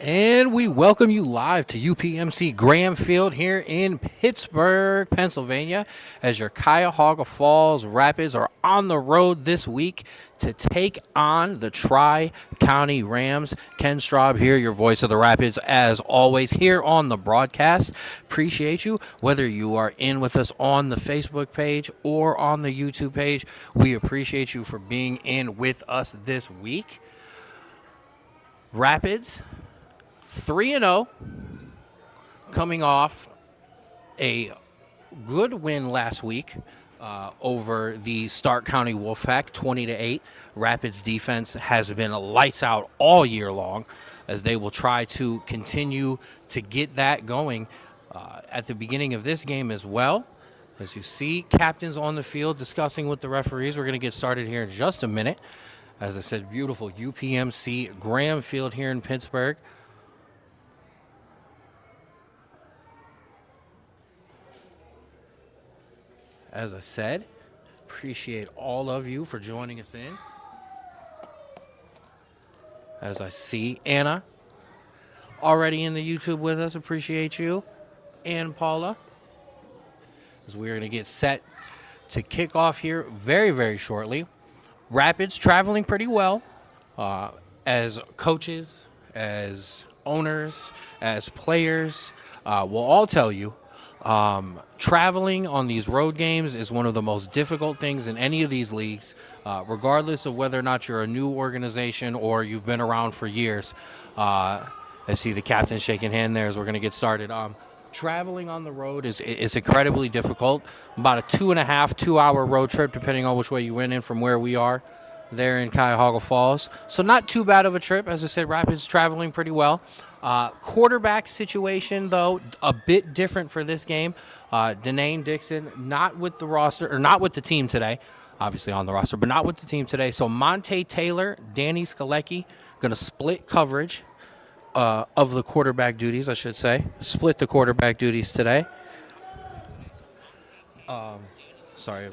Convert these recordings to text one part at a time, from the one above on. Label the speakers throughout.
Speaker 1: And we welcome you live to UPMC Graham Field here in Pittsburgh, Pennsylvania, as your Cuyahoga Falls Rapids are on the road this week to take on the Tri-County Rams. Ken Straub here, your voice of the Rapids, as always, here on the broadcast. Appreciate you, whether you are in with us on the Facebook page or on the YouTube page. We appreciate you for being in with us this week. Rapids 3-0, coming off a good win last week over the Stark County Wolfpack, 20-8. Rapids defense has been lights out all year long, as they will try to continue to get that going at the beginning of this game as well. As you see, captains on the field discussing with the referees. We're going to get started here in just a minute. As I said, beautiful UPMC Graham Field here in Pittsburgh. As I said, appreciate all of you for joining us in. As I see Anna already in the YouTube with us, appreciate you. And Paula, as we're going to get set to kick off here very, very shortly. Rapids traveling pretty well as coaches, as owners, as players. Will all tell you traveling on these road games is one of the most difficult things in any of these leagues, regardless of whether or not you're a new organization or you've been around for years. I see the captain shaking hand there as we're going to get started. Traveling on the road is incredibly difficult. About a 2.5-2 hour road trip, depending on which way you went in from where we are there in Cuyahoga Falls. So not too bad of a trip. As I said, Rapids traveling pretty well. Quarterback situation, though, a bit different for this game. Denane Dixon not with the roster, or not with the team today. Obviously on the roster, but not with the team today. So Monte Taylor, Danny Skalecki going to split coverage of the quarterback duties, I should say. Split the quarterback duties today. Sorry, a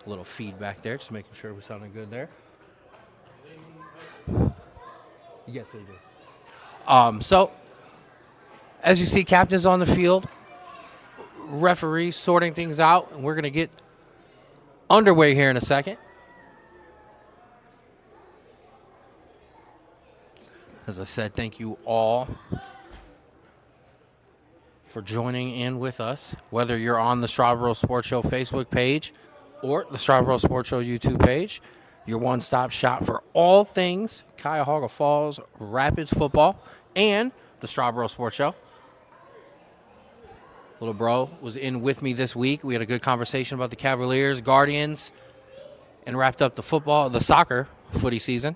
Speaker 1: little feedback there, just making sure we're sounding good there. Yes, they do. So, as you see, captains on the field, referees sorting things out, and we're going to get underway here in a second. As I said, thank you all for joining in with us, whether you're on the Strawboro Sports Show Facebook page or the Strawboro Sports Show YouTube page. Your one-stop shop for all things Cuyahoga Falls Rapids football and the Strawboro Sports Show. Little bro was in with me this week. We had a good conversation about the Cavaliers, Guardians, and wrapped up the soccer footy season.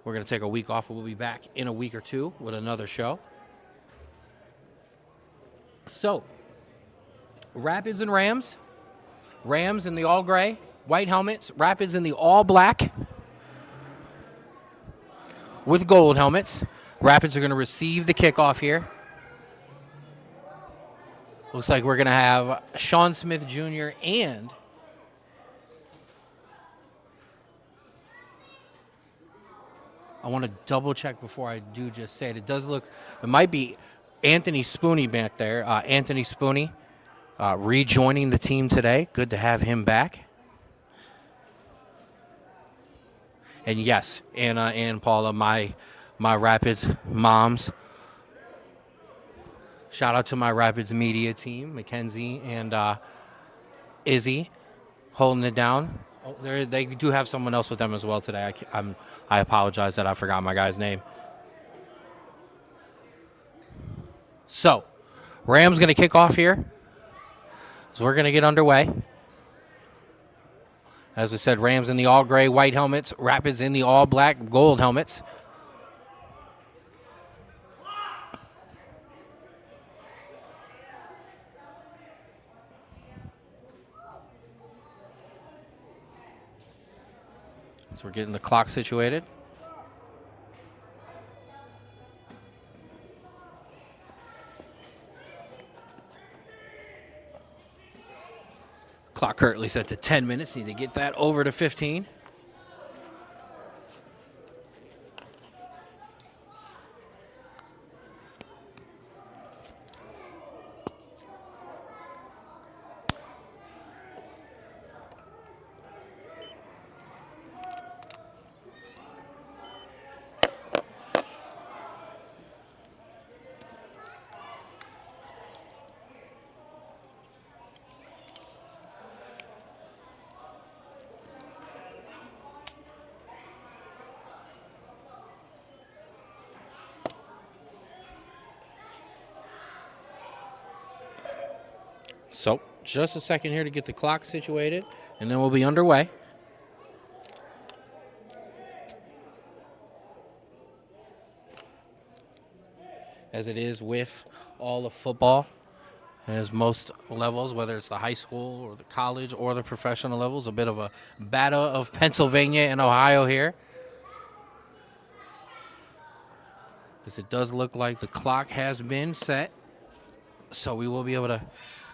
Speaker 1: We're going to take a week off. We'll be back in a week or two with another show. So, Rapids and Rams. Rams in the all gray, white helmets. Rapids in the all black with gold helmets. Rapids are going to receive the kickoff here. Looks like we're going to have Sean Smith Jr. and I want to double check before I do just say it. It does look, it might be Anthony Spooney back there. Anthony Spooney rejoining the team today. Good to have him back. And yes, Anna and Paula, my Rapids moms. Shout out to my Rapids media team, Mackenzie and Izzy, holding it down. Oh, they do have someone else with them as well today. I apologize that I forgot my guy's name. So, Rams going to kick off here. So we're going to get underway. As I said, Rams in the all gray white helmets, Rapids in the all black gold helmets. So we're getting the clock situated. Clock currently set to 10 minutes. Need to get that over to 15. So just a second here to get the clock situated, and then we'll be underway. As it is with all of football, and as most levels, whether it's the high school or the college or the professional levels, a bit of a battle of Pennsylvania and Ohio here. Because it does look like the clock has been set. So we will be able to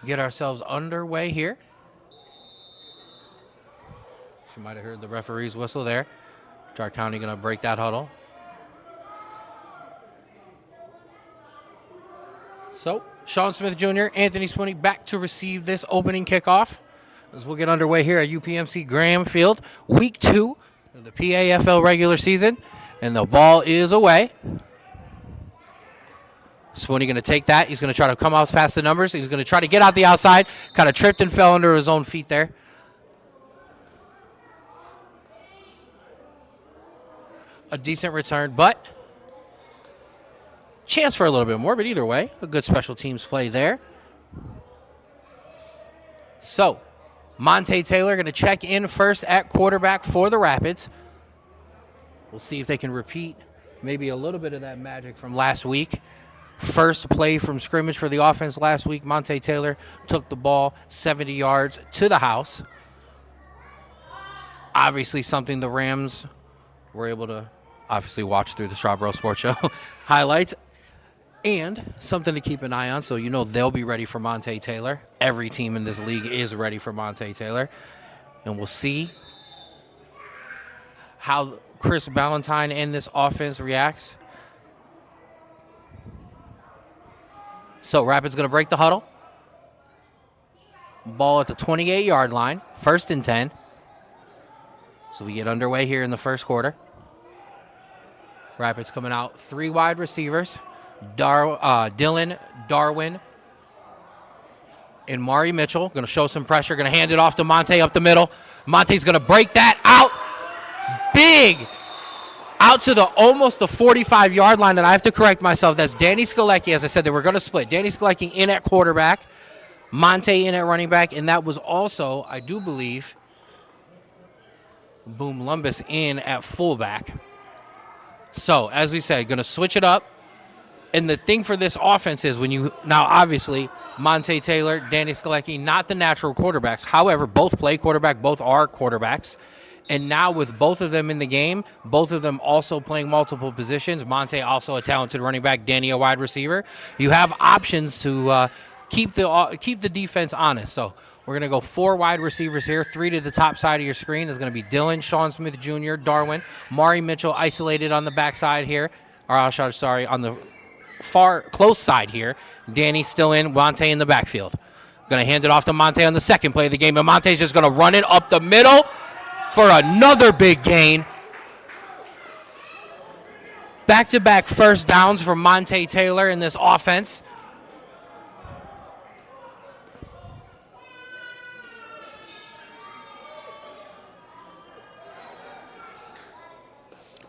Speaker 1: get ourselves underway here. You might have heard the referee's whistle there. Stark County going to break that huddle. So Sean Smith Jr., Anthony Spooney back to receive this opening kickoff as we'll get underway here at UPMC Graham Field, week 2 of the PAFL regular season, and the ball is away. Spooney going to take that. He's going to try to come out past the numbers. He's going to try to get out the outside. Kind of tripped and fell under his own feet there. A decent return, but chance for a little bit more, but either way, a good special teams play there. So, Monte Taylor going to check in first at quarterback for the Rapids. We'll see if they can repeat maybe a little bit of that magic from last week. First play from scrimmage for the offense last week, Monte Taylor took the ball 70 yards to the house. Obviously something the Rams were able to obviously watch through the Strawboro Sports Show highlights. And something to keep an eye on, so you know they'll be ready for Monte Taylor. Every team in this league is ready for Monte Taylor. And we'll see how Chris Ballantyne and this offense reacts. So Rapids going to break the huddle. Ball at the 28-yard line, 1st and 10. So we get underway here in the first quarter. Rapids coming out 3 wide receivers. Dylan, Darwin, and Mari Mitchell. Going to show some pressure. Going to hand it off to Monte up the middle. Monte's going to break that out. Big. Out to almost the 45-yard line, and I have to correct myself. That's Danny Skalecki. As I said, they were going to split. Danny Skalecki in at quarterback. Monte in at running back. And that was also, I do believe, Boom Lumbus in at fullback. So, as we said, going to switch it up. And the thing for this offense is now obviously Monte Taylor, Danny Skalecki, not the natural quarterbacks. However, both play quarterback, both are quarterbacks. And now with both of them in the game, both of them also playing multiple positions, Monte also a talented running back, Danny a wide receiver, you have options to keep the defense honest. So we're going to go 4 wide receivers here, 3 to the top side of your screen. Is going to be Dylan, Sean Smith Jr., Darwin, Mari Mitchell isolated on the backside here. On the far close side here. Danny still in, Monte in the backfield. Going to hand it off to Monte on the second play of the game, and Monte's just going to run it up the middle for another big gain. Back-to-back first downs for Monte Taylor in this offense.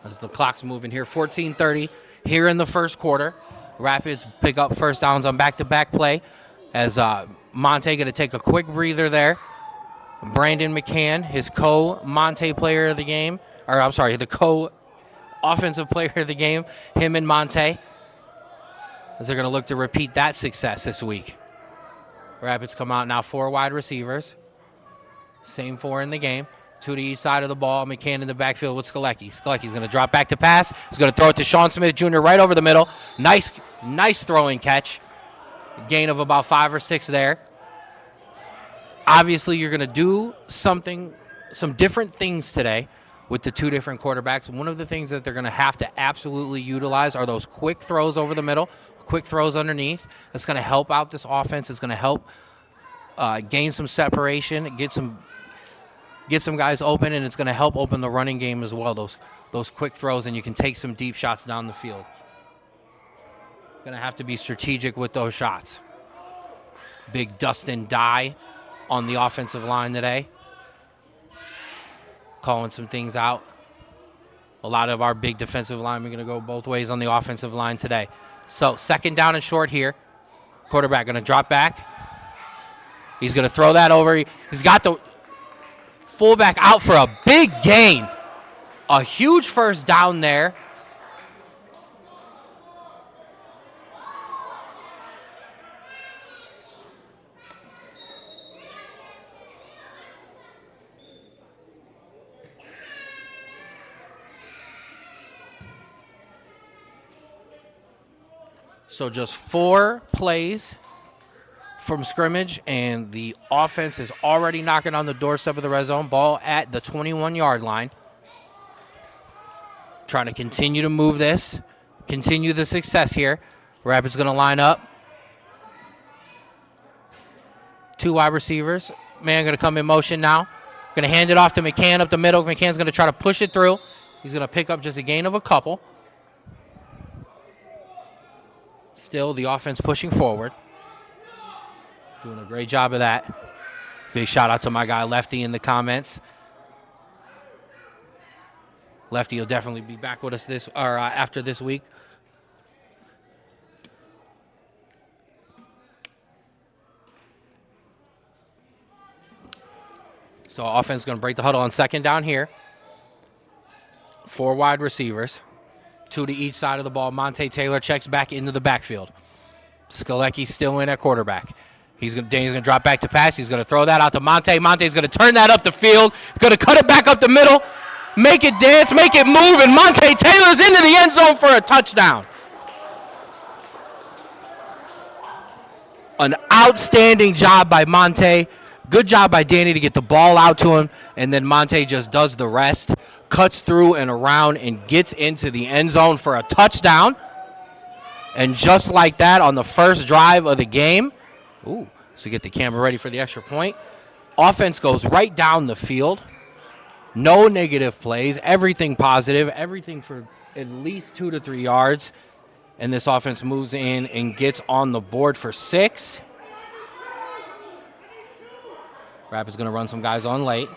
Speaker 1: As the clock's moving here, 14:30 here in the first quarter. Rapids pick up first downs on back-to-back play as Monte going to take a quick breather there. Brandon McCann, his co-Monte player of the game, the co-offensive player of the game, him and Monte, as they're going to look to repeat that success this week. Rapids come out now 4 wide receivers. Same 4 in the game. 2 to each side of the ball. McCann in the backfield with Skalecki. Skalecki's going to drop back to pass. He's going to throw it to Sean Smith Jr. right over the middle. Nice throwing catch. Gain of about 5 or 6 there. Obviously, you're going to do some different things today with the 2 different quarterbacks. One of the things that they're going to have to absolutely utilize are those quick throws over the middle, quick throws underneath. That's going to help out this offense. It's going to help gain some separation, get some guys open, and it's going to help open the running game as well. Those quick throws, and you can take some deep shots down the field. Going to have to be strategic with those shots. Big Dustin Dye on the offensive line today, calling some things out. A lot of our big defensive line are going to go both ways on the offensive line today. So 2nd down and short here. Quarterback going to drop back. He's going to throw that over. He's got the fullback out for a big gain. A huge first down there. So just 4 plays from scrimmage, and the offense is already knocking on the doorstep of the red zone. Ball at the 21-yard line. Trying to continue to move this, continue the success here. Rapids going to line up. 2 wide receivers. Man going to come in motion now. Going to hand it off to McCann up the middle. McCann's going to try to push it through. He's going to pick up just a gain of a couple. Still the offense pushing forward. Doing a great job of that. Big shout out to my guy Lefty in the comments. Lefty will definitely be back with us after this week. So offense is going to break the huddle on second down here. 4 wide receivers. 2 to each side of the ball. Monte Taylor checks back into the backfield. Skalecki still in at quarterback. Danny's going to drop back to pass. He's going to throw that out to Monte. Monte's going to turn that up the field. Going to cut it back up the middle. Make it dance. Make it move. And Monte Taylor's into the end zone for a touchdown. An outstanding job by Monte. Good job by Danny to get the ball out to him. And then Monte just does the rest. Cuts through and around and gets into the end zone for a touchdown. And just like that, on the first drive of the game, so we get the camera ready for the extra point. Offense goes right down the field. No negative plays. Everything positive. Everything for at least 2 to 3 yards. And this offense moves in and gets on the board for 6. Rapids going to run some guys on late.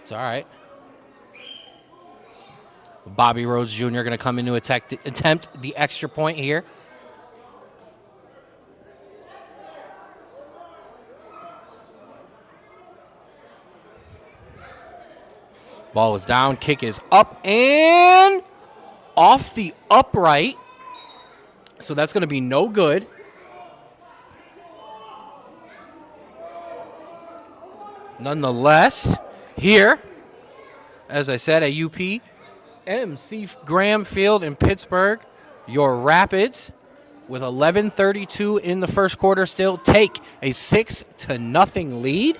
Speaker 1: It's all right. Bobby Rhodes Jr. going to come in to attempt the extra point here. Ball is down. Kick is up and off the upright. So that's going to be no good. Nonetheless, here, as I said, at UP, MC Graham Field in Pittsburgh, your Rapids, with 11:32 in the first quarter still, take a 6-0 lead.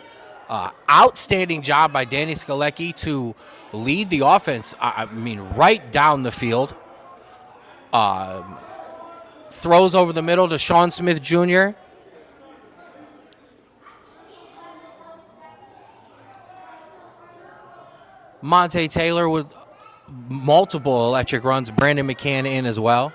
Speaker 1: Outstanding job by Danny Skalecki to lead the offense, right down the field. Throws over the middle to Sean Smith Jr. Monte Taylor with multiple electric runs. Brandon McCann in as well.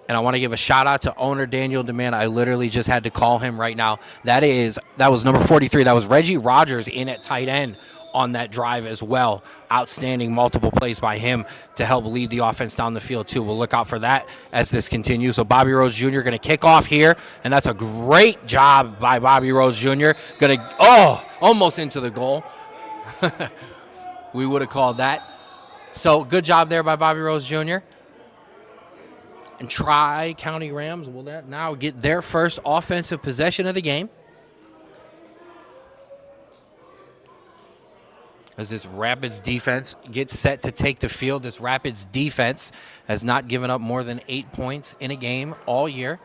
Speaker 1: And I want to give a shout out to owner Daniel DeMann. I literally just had to call him right now. That was number 43. That was Reggie Rogers in at tight end on that drive as well. Outstanding multiple plays by him to help lead the offense down the field too. We'll look out for that as this continues. So Bobby Rhodes Jr. going to kick off here, and that's a great job by Bobby Rhodes Jr. Almost into the goal. We would have called that. So good job there by Bobby Rhodes Jr. And Tri-County Rams will that now get their first offensive possession of the game. As this Rapids defense gets set to take the field. This Rapids defense has not given up more than 8 points in a game all year.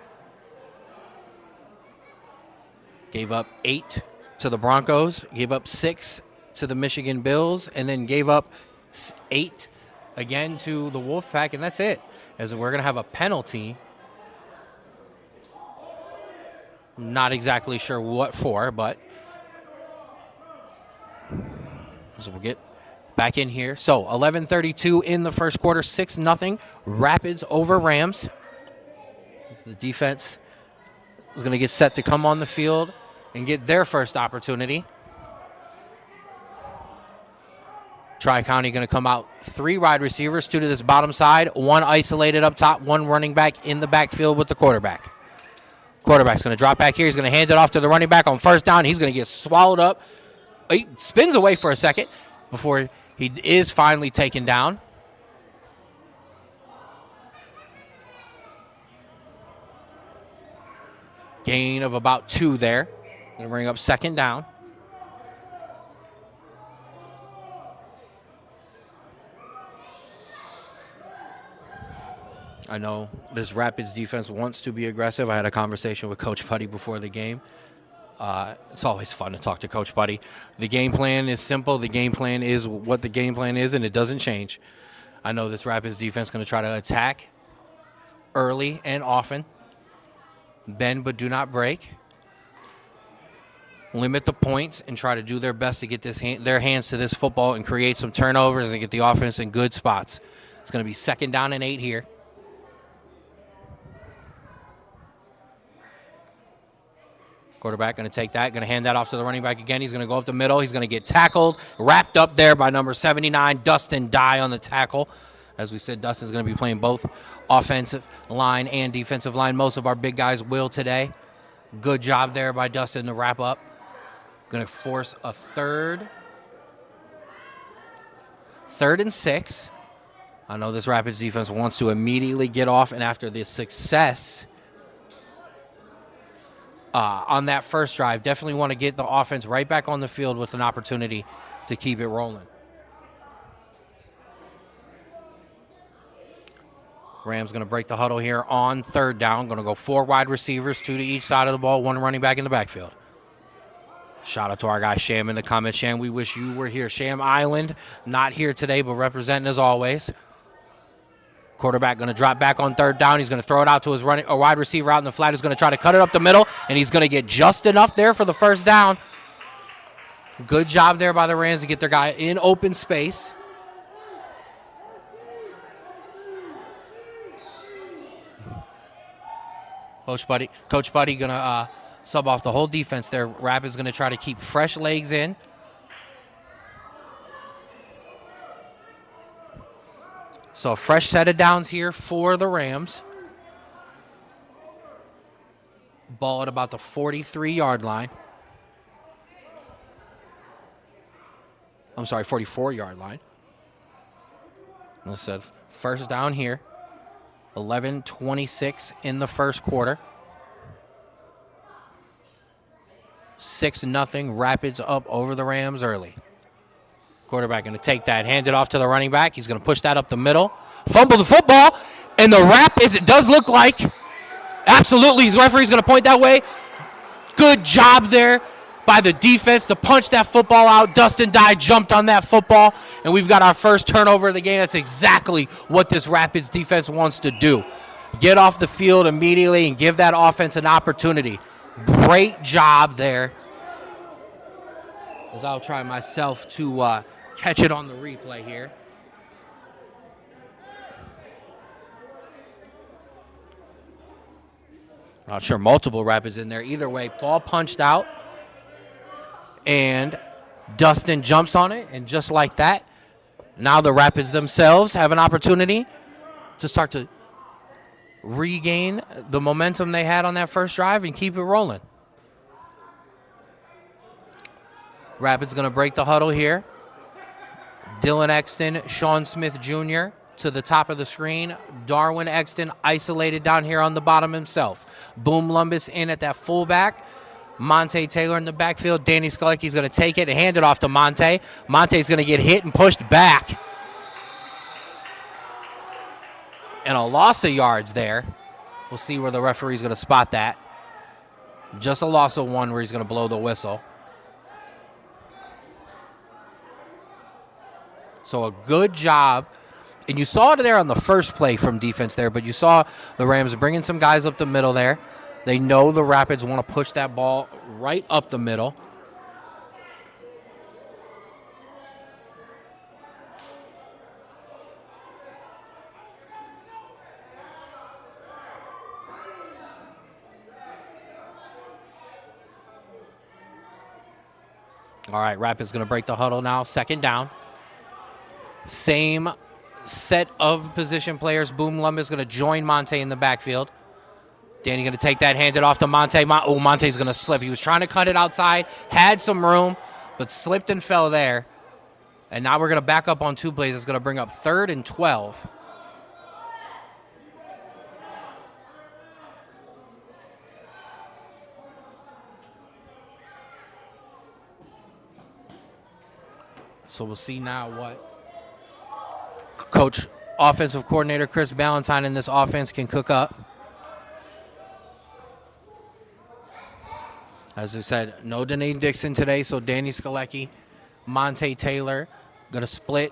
Speaker 1: Gave up 8 to the Broncos, gave up 6 to the Michigan Bills, and then gave up 8 again to the Wolfpack, and that's it. As we're going to have a penalty Not exactly sure what for, but so we'll get back in here. So 11:32 in the first quarter, 6-0 Rapids over Rams. The defense is going to get set to come on the field and get their first opportunity. Tri-County going to come out 3 wide receivers, 2 to this bottom side, 1 isolated up top, 1 running back in the backfield with the quarterback. Quarterback's going to drop back here. He's going to hand it off to the running back on first down. He's going to get swallowed up. He spins away for a second before he is finally taken down. Gain of about 2 there. Going to bring up second down. I know this Rapids defense wants to be aggressive. I had a conversation with Coach Putty before the game. It's always fun to talk to Coach Putty. The game plan is simple. The game plan is what the game plan is, and it doesn't change. I know this Rapids defense is going to try to attack early and often. Bend but do not break. Limit the points and try to do their best to get their hands to this football and create some turnovers and get the offense in good spots. It's going to be 2nd down and 8 here. Quarterback going to take that, going to hand that off to the running back again. He's going to go up the middle. He's going to get tackled, wrapped up there by number 79, Dustin Dye on the tackle. As we said, Dustin's going to be playing both offensive line and defensive line. Most of our big guys will today. Good job there by Dustin to wrap up. Going to force a 3rd and 6. I know this Rapids defense wants to immediately get off, and after the success on that first drive, definitely want to get the offense right back on the field with an opportunity to keep it rolling. Rams going to break the huddle here on 3rd down. Going to go 4 wide receivers, 2 to each side of the ball, 1 running back in the backfield. Shout out to our guy Sham in the comments. Sham, we wish you were here. Sham Island, not here today, but representing as always. Quarterback going to drop back on 3rd down. He's going to throw it out to his wide receiver out in the flat. He's going to try to cut it up the middle, and he's going to get just enough there for the first down. Good job there by the Rams to get their guy in open space. Coach Buddy going to sub off the whole defense there. Rapids going to try to keep fresh legs in. So a fresh set of downs here for the Rams. Ball at about the 43-yard line. I'm sorry, 44-yard line. Let's say first down here. 11:26 in the first quarter. 6-0 Rapids up over the Rams early. Quarterback going to take that, hand it off to the running back. He's going to push that up the middle. Fumble the football, and the Rapids, it does look like, absolutely, his referee's going to point that way. Good job there by the defense to punch that football out. Dustin Dye jumped on that football, and we've got our first turnover of the game. That's exactly what this Rapids defense wants to do. Get off the field immediately and give that offense an opportunity. Great job there. As I'll try myself to catch it on the replay here. Not sure multiple Rapids in there. Either way, ball punched out. And Dustin jumps on it. And just like that, now the Rapids themselves have an opportunity to start to regain the momentum they had on that first drive and keep it rolling. Rapids going to break the huddle here. Dylan Exton, Sean Smith Jr. to the top of the screen. Darwin Exton isolated down here on the bottom himself. Boom Lumbus in at that fullback. Monte Taylor in the backfield. Danny Skulecki's going to take it and hand it off to Monte. Monte's going to get hit and pushed back. And a loss of yards there. We'll see where the referee's going to spot that. Just a loss of 1 where he's going to blow the whistle. So a good job. And you saw it there on the first play from defense there, but you saw the Rams bringing some guys up the middle there. They know the Rapids want to push that ball right up the middle. All right, Rapids going to break the huddle now. Second down. Same set of position players. Boom Lumba's going to join Monte in the backfield. Danny going to take that, hand it off to Monte. Monte's going to slip. He was trying to cut it outside, had some room, but slipped and fell there. And now we're going to back up on 2 plays. It's going to bring up 3rd and 12. So we'll see now what Coach Offensive Coordinator Chris Ballantyne in this offense can cook up. As I said, no Danae Dixon today, so Danny Skalecki, Monte Taylor going to split.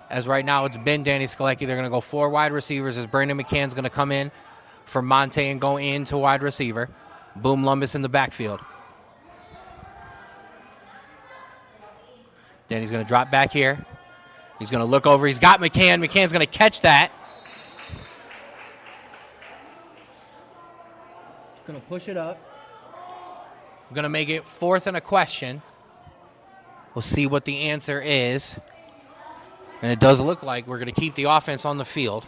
Speaker 1: As right now it's been Danny Skalecki. They're going to go 4 wide receivers as Brandon McCann's going to come in for Monte and go into wide receiver. Boom Lumbus in the backfield. Danny's going to drop back here. He's going to look over. He's got McCann. McCann's going to catch that. Going to push it up. We're going to make it 4th and a question. We'll see what the answer is. And it does look like we're going to keep the offense on the field.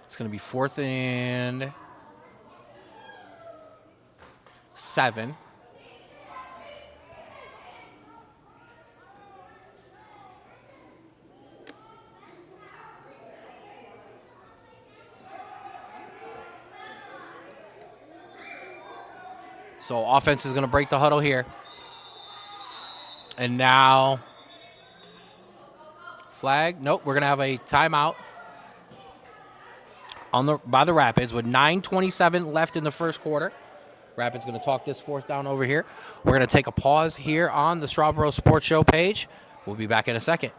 Speaker 1: It's going to be 4th and 7. So offense is going to break the huddle here. And now, flag. Nope, we're going to have a timeout by the Rapids with 9:27 left in the first quarter. Rapids going to talk this 4th down over here. We're going to take a pause here on the Strawboro Sports Show page. We'll be back in a second.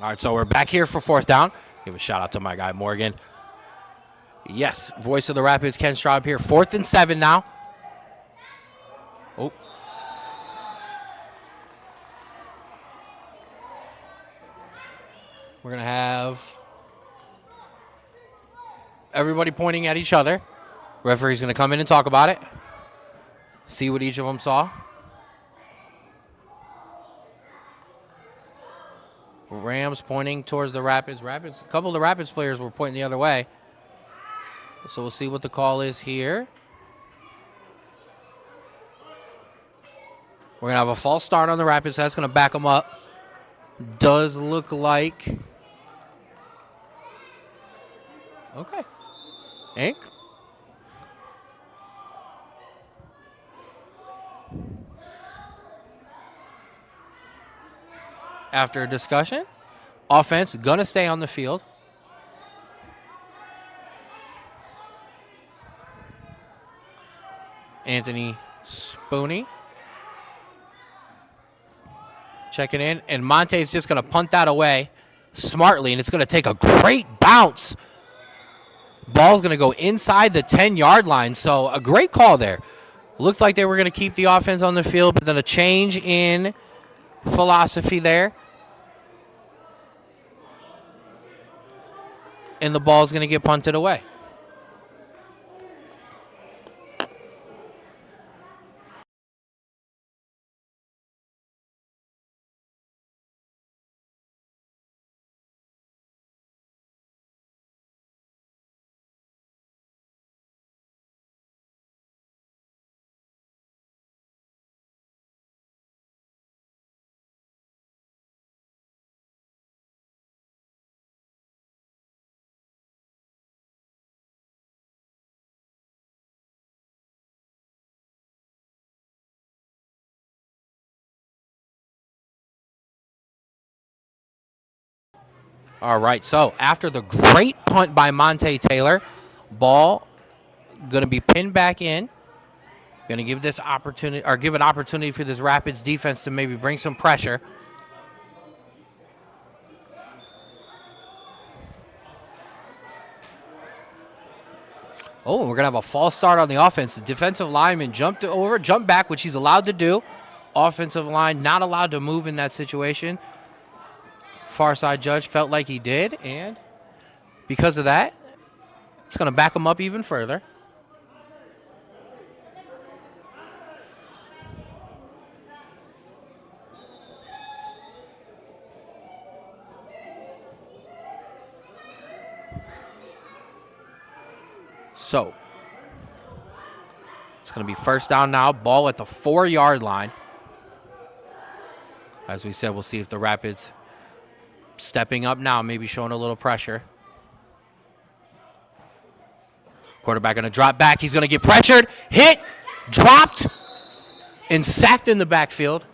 Speaker 1: All right, so we're back here for 4th down. Give a shout out to my guy, Morgan. Yes, voice of the Rapids, Ken Straub here. 4th and 7 now. Oh. We're going to have everybody pointing at each other. Referee's going to come in and talk about it. See what each of them saw. Rams pointing towards the Rapids. A couple of the Rapids players were pointing the other way. So we'll see what the call is here. We're going to have a false start on the Rapids. That's going to back them up. Does look like. Okay. Ink. After a discussion, offense going to stay on the field. Anthony Spooney checking in, and Monte's just going to punt that away smartly, and it's going to take a great bounce. Ball's going to go inside the 10-yard line, so a great call there. Looks like they were going to keep the offense on the field, but then a change in philosophy there. And the ball's going to get punted away. All right, so after the great punt by Monte Taylor, ball going to be pinned back in. Going to give this opportunity, or give an opportunity for this Rapids defense to maybe bring some pressure. Oh, we're going to have a false start on the offense. The defensive lineman jumped back, which he's allowed to do. Offensive line not allowed to move in that situation. Far side judge felt like he did, and because of that, it's going to back him up even further. So it's going to be first down now. Ball at the 4-yard line. As we said, we'll see if the Rapids stepping up now, maybe showing a little pressure. Quarterback going to drop back. He's going to get pressured, hit, dropped, and sacked in the backfield.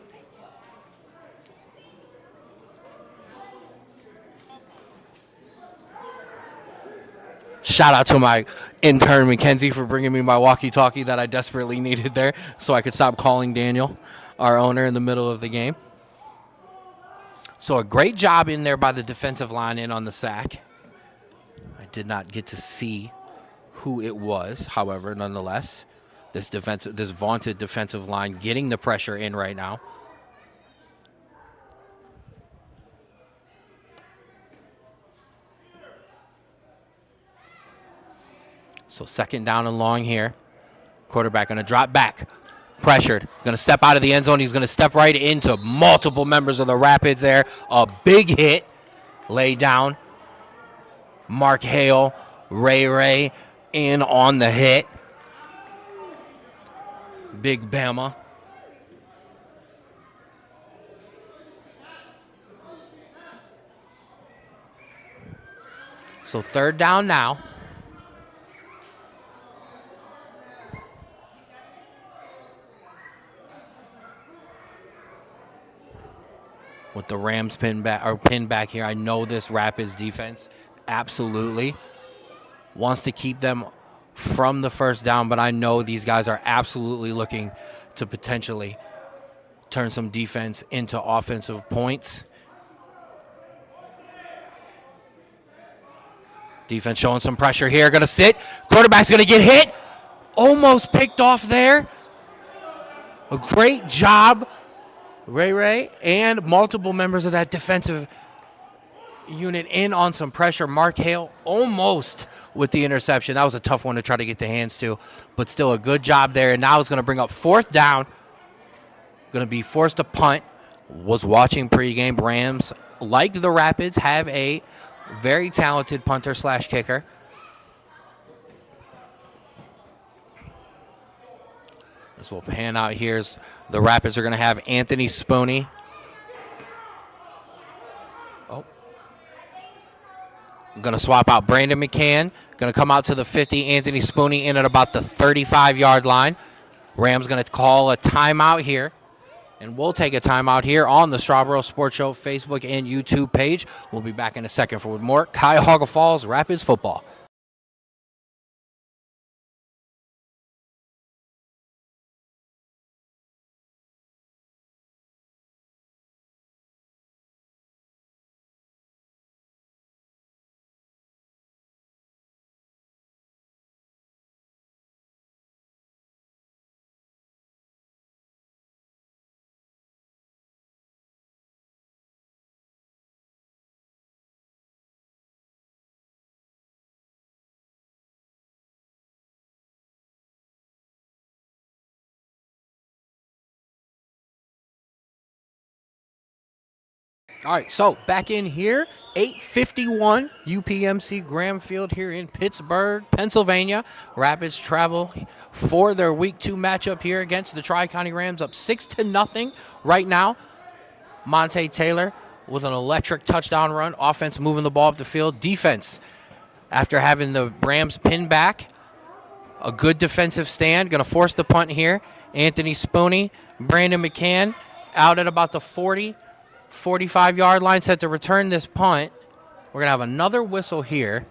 Speaker 1: Shout out to my intern, Mackenzie, for bringing me my walkie-talkie that I desperately needed there so I could stop calling Daniel, our owner, in the middle of the game. So a great job in there by the defensive line in on the sack. I did not get to see who it was, however, nonetheless, this vaunted defensive line getting the pressure in right now. So second down and long here. Quarterback going to drop back. Pressured. Going to step out of the end zone. He's going to step right into multiple members of the Rapids there. A big hit laid down. Mark Hale, Ray in on the hit. Big Bama. So third down now. With the Rams pinned back here, I know this Rapids defense absolutely wants to keep them from the first down, but I know these guys are absolutely looking to potentially turn some defense into offensive points. Defense showing some pressure here. Going to sit. Quarterback's going to get hit. Almost picked off there. A great job, Ray, and multiple members of that defensive unit in on some pressure. Mark Hale almost with the interception. That was a tough one to try to get the hands to, but still a good job there. And now it's going to bring up fourth down. Going to be forced to punt. Was watching pregame. Rams, like the Rapids, have a very talented punter / kicker. This will pan out here. The Rapids are going to have Anthony Spooney. Going to swap out Brandon McCann. Going to come out to the 50. Anthony Spooney in at about the 35-yard line. Rams going to call a timeout here. And we'll take a timeout here on the Strawboro Sports Show Facebook and YouTube page. We'll be back in a second for more Cuyahoga Falls Rapids football. All right, so back in here, 8:51 UPMC Graham Field here in Pittsburgh, Pennsylvania. Rapids travel for their Week 2 matchup here against the Tri-County Rams, up 6-0 right now. Monte Taylor with an electric touchdown run. Offense moving the ball up the field. Defense, after having the Rams pinned back, a good defensive stand. Going to force the punt here. Anthony Spooney, Brandon McCann out at about the 45-yard line, set to return this punt. We're going to have another whistle here.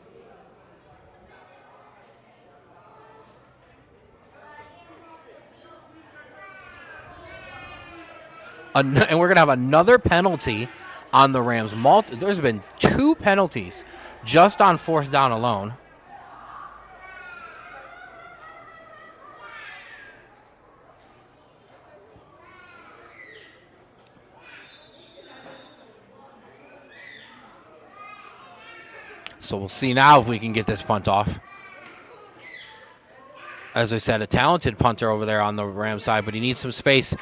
Speaker 1: And we're going to have another penalty on the Rams. There's been 2 penalties just on 4th down alone. So we'll see now if we can get this punt off. As I said, a talented punter over there on the Rams side, but he needs some space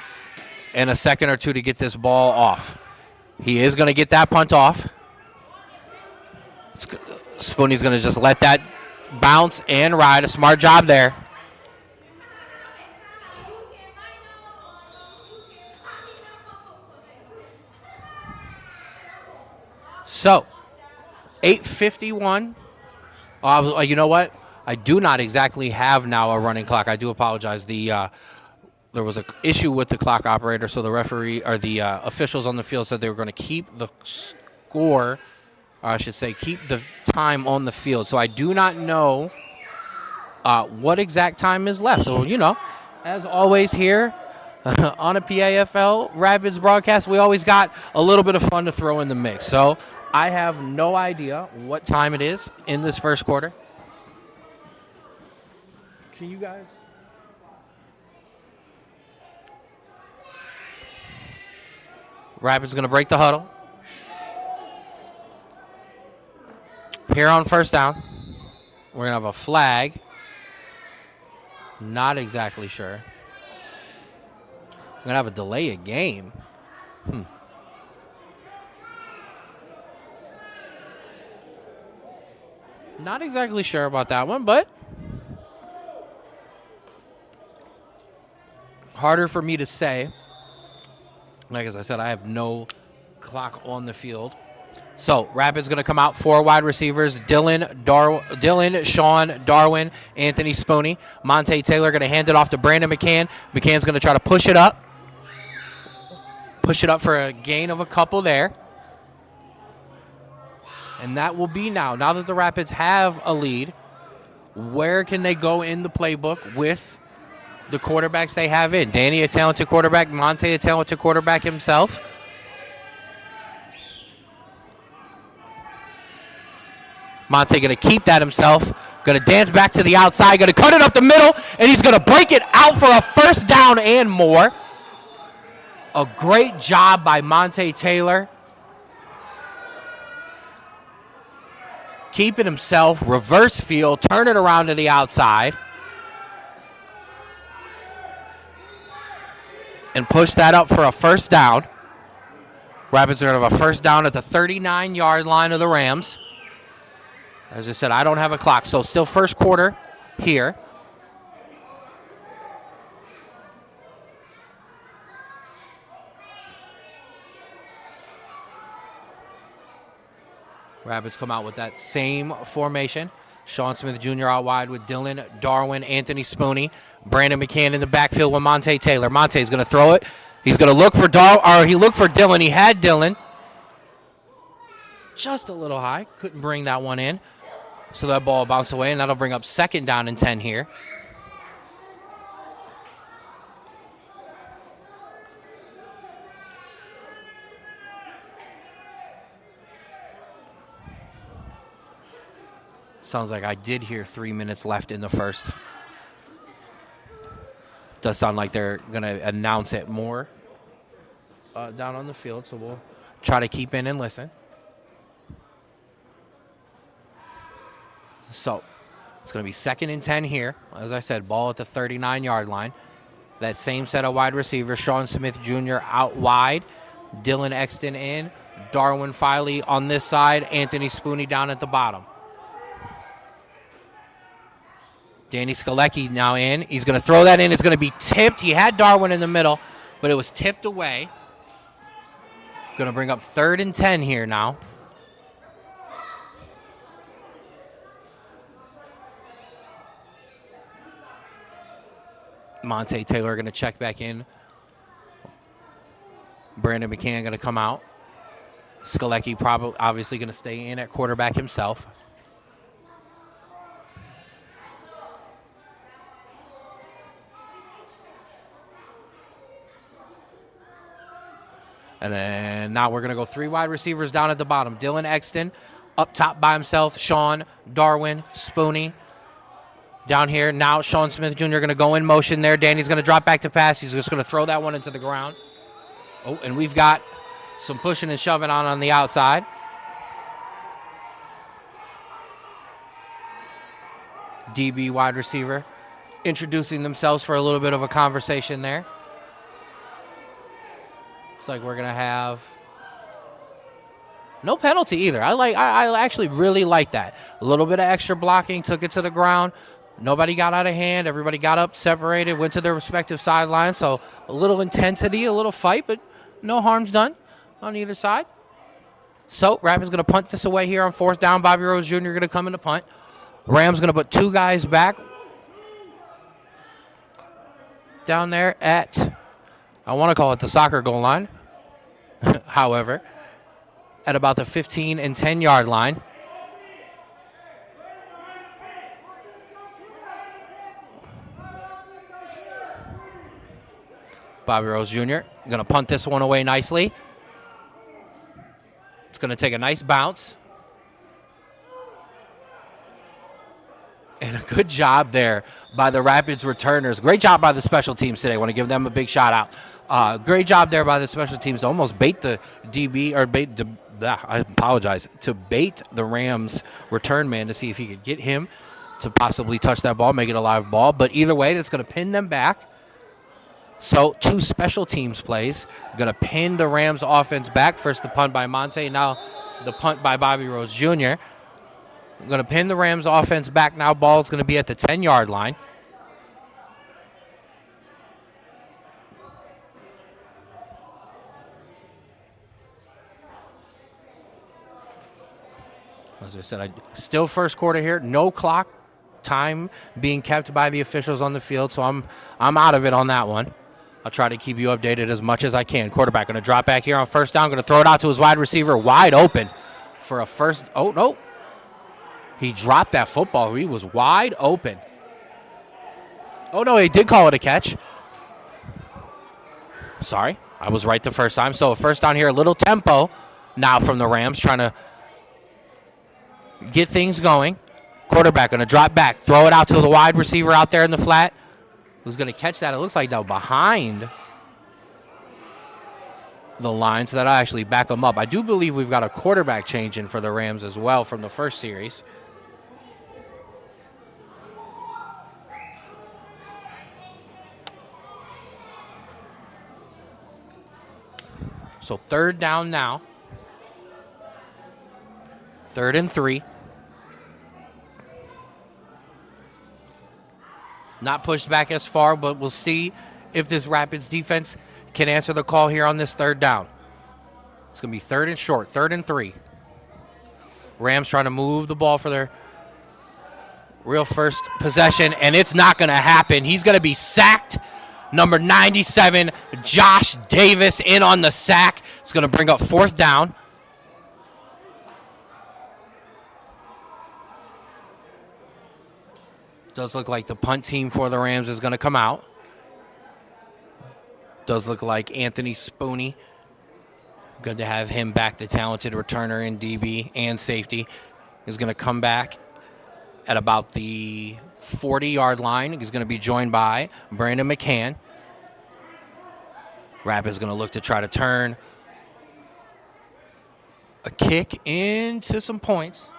Speaker 1: and a second or two to get this ball off. He is going to get that punt off. Spooney's going to just let that bounce and ride. A smart job there. So, 8:51. You know what? I do not exactly have now a running clock. I do apologize. There was an issue with the clock operator, so the referee or the officials on the field said they were going to keep the score, or I should say keep the time on the field. So I do not know what exact time is left. So, as always here on a PAFL Rapids broadcast, we always got a little bit of fun to throw in the mix. So I have no idea what time it is in this first quarter. Can you guys? Rapids going to break the huddle. Here on 1st down. We're going to have a flag. Not exactly sure. We're going to have a delay of game. Not exactly sure about that one, but harder for me to say. Like as I said, I have no clock on the field. So Rapids going to come out 4 wide receivers: Dylan, Sean, Darwin, Anthony Spooney. Monte Taylor going to hand it off to Brandon McCann. McCann's going to try to push it up. Push it up for a gain of a couple there. And that will be now that the Rapids have a lead, where can they go in the playbook with the quarterbacks they have in? Danny, a talented quarterback. Monte, a talented quarterback himself. Monte going to keep that himself. Going to dance back to the outside. Going to cut it up the middle. And he's going to break it out for a 1st down and more. A great job by Monte Taylor. Keeping himself, reverse field, turn it around to the outside. And push that up for a 1st down. Rapids are going to have a 1st down at the 39-yard line of the Rams. As I said, I don't have a clock, so still first quarter here. Rapids come out with that same formation. Sean Smith Jr. out wide with Dylan, Darwin, Anthony Spooney, Brandon McCann in the backfield with Monte Taylor. Monte's going to throw it. He's going to look for he looked for Dylan. He had Dylan. Just a little high. Couldn't bring that one in. So that ball bounced away, and that'll bring up 2nd down and 10 here. Sounds like I did hear 3 minutes left in the first. Does sound like they're going to announce it more down on the field, so we'll try to keep in and listen. So it's going to be 2nd and 10 here. As I said, ball at the 39-yard line. That same set of wide receivers, Sean Smith Jr. out wide, Dylan Exton in, Darwin Filey on this side, Anthony Spooney down at the bottom. Danny Skalecki now in. He's going to throw that in. It's going to be tipped. He had Darwin in the middle, but it was tipped away. Going to bring up 3rd and 10 here now. Monte Taylor going to check back in. Brandon McCann going to come out. Skalecki probably obviously going to stay in at quarterback himself. And then now we're going to go 3 wide receivers down at the bottom. Dylan Exton up top by himself. Sean, Darwin, Spoonie. Down here, now Sean Smith Jr. going to go in motion there. Danny's going to drop back to pass. He's just going to throw that one into the ground. Oh, and we've got some pushing and shoving on the outside. DB wide receiver introducing themselves for a little bit of a conversation there. Looks like we're going to have no penalty either. I actually really like that. A little bit of extra blocking, took it to the ground. Nobody got out of hand. Everybody got up, separated, went to their respective sidelines. So a little intensity, a little fight, but no harm's done on either side. So Rapids going to punt this away here on 4th down. Bobby Rose Jr. going to come in to punt. Rams going to put 2 guys back down there at, I want to call it the soccer goal line. However, at about the 15 and 10 yard line. Bobby Rose Jr. going to punt this one away nicely. It's going to take a nice bounce. And a good job there by the Rapids returners. Great job by the special teams today. I want to give them a big shout out. Great job there by the special teams to almost bait the DB, or I apologize, to bait the Rams return man to see if he could get him to possibly touch that ball, make it a live ball. But either way, that's going to pin them back. So 2 special teams plays. Going to pin the Rams offense back. First the punt by Monte, now the punt by Bobby Rose Jr. I'm going to pin the Rams offense back now. Ball's going to be at the 10-yard line. As I said, still first quarter here. No clock time being kept by the officials on the field, so I'm out of it on that one. I'll try to keep you updated as much as I can. Quarterback going to drop back here on 1st down. Going to throw it out to his wide receiver, wide open for a first. Oh, no. He dropped that football. He was wide open. Oh, no, he did call it a catch. Sorry, I was right the first time. So a 1st down here, a little tempo now from the Rams, trying to get things going. Quarterback going to drop back, throw it out to the wide receiver out there in the flat. Who's going to catch that? It looks like they're behind the line, so that I actually back them up. I do believe we've got a quarterback change in for the Rams as well from the first series. So 3rd down now. 3rd and 3. Not pushed back as far, but we'll see if this Rapids defense can answer the call here on this 3rd down. It's going to be 3rd and short, 3rd and 3. Rams trying to move the ball for their real first possession, and it's not going to happen. He's going to be sacked. Number 97, Josh Davis, in on the sack. It's going to bring up 4th down. Does look like the punt team for the Rams is going to come out. Does look like Anthony Spoonie. Good to have him back, the talented returner in DB and safety. Is going to come back at about the 40-yard line. He's going to be joined by Brandon McCann. Rapids going to look to try to turn a kick into some points.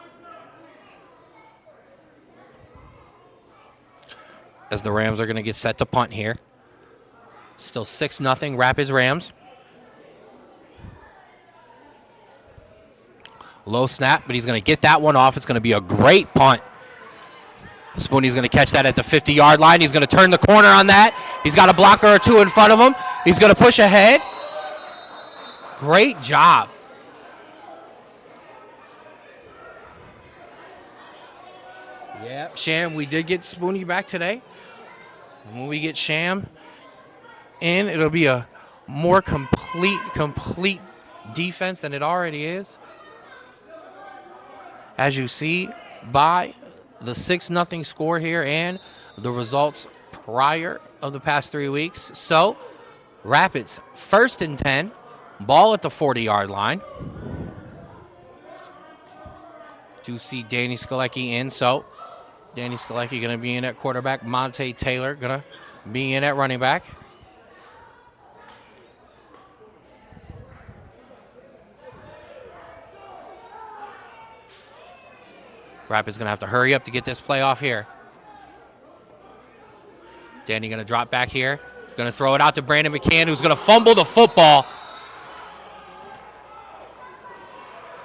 Speaker 1: As the Rams are going to get set to punt here. Still 6-0 Rapids Rams. Low snap, but he's going to get that one off. It's going to be a great punt. Spoonie's going to catch that at the 50-yard line. He's going to turn the corner on that. He's got a blocker or 2 in front of him. He's going to push ahead. Great job. Yep, Sham, we did get Spoonie back today. When we get Sham in, it'll be a more complete defense than it already is. As you see by the 6-0 score here and the results prior of the past 3 weeks. So, Rapids 1st and 10, ball at the 40-yard line. Do see Danny Skalecki in, so Danny Skalecki going to be in at quarterback. Monte Taylor going to be in at running back. Rapids going to have to hurry up to get this play off here. Danny going to drop back here. Going to throw it out to Brandon McCann, who's going to fumble the football.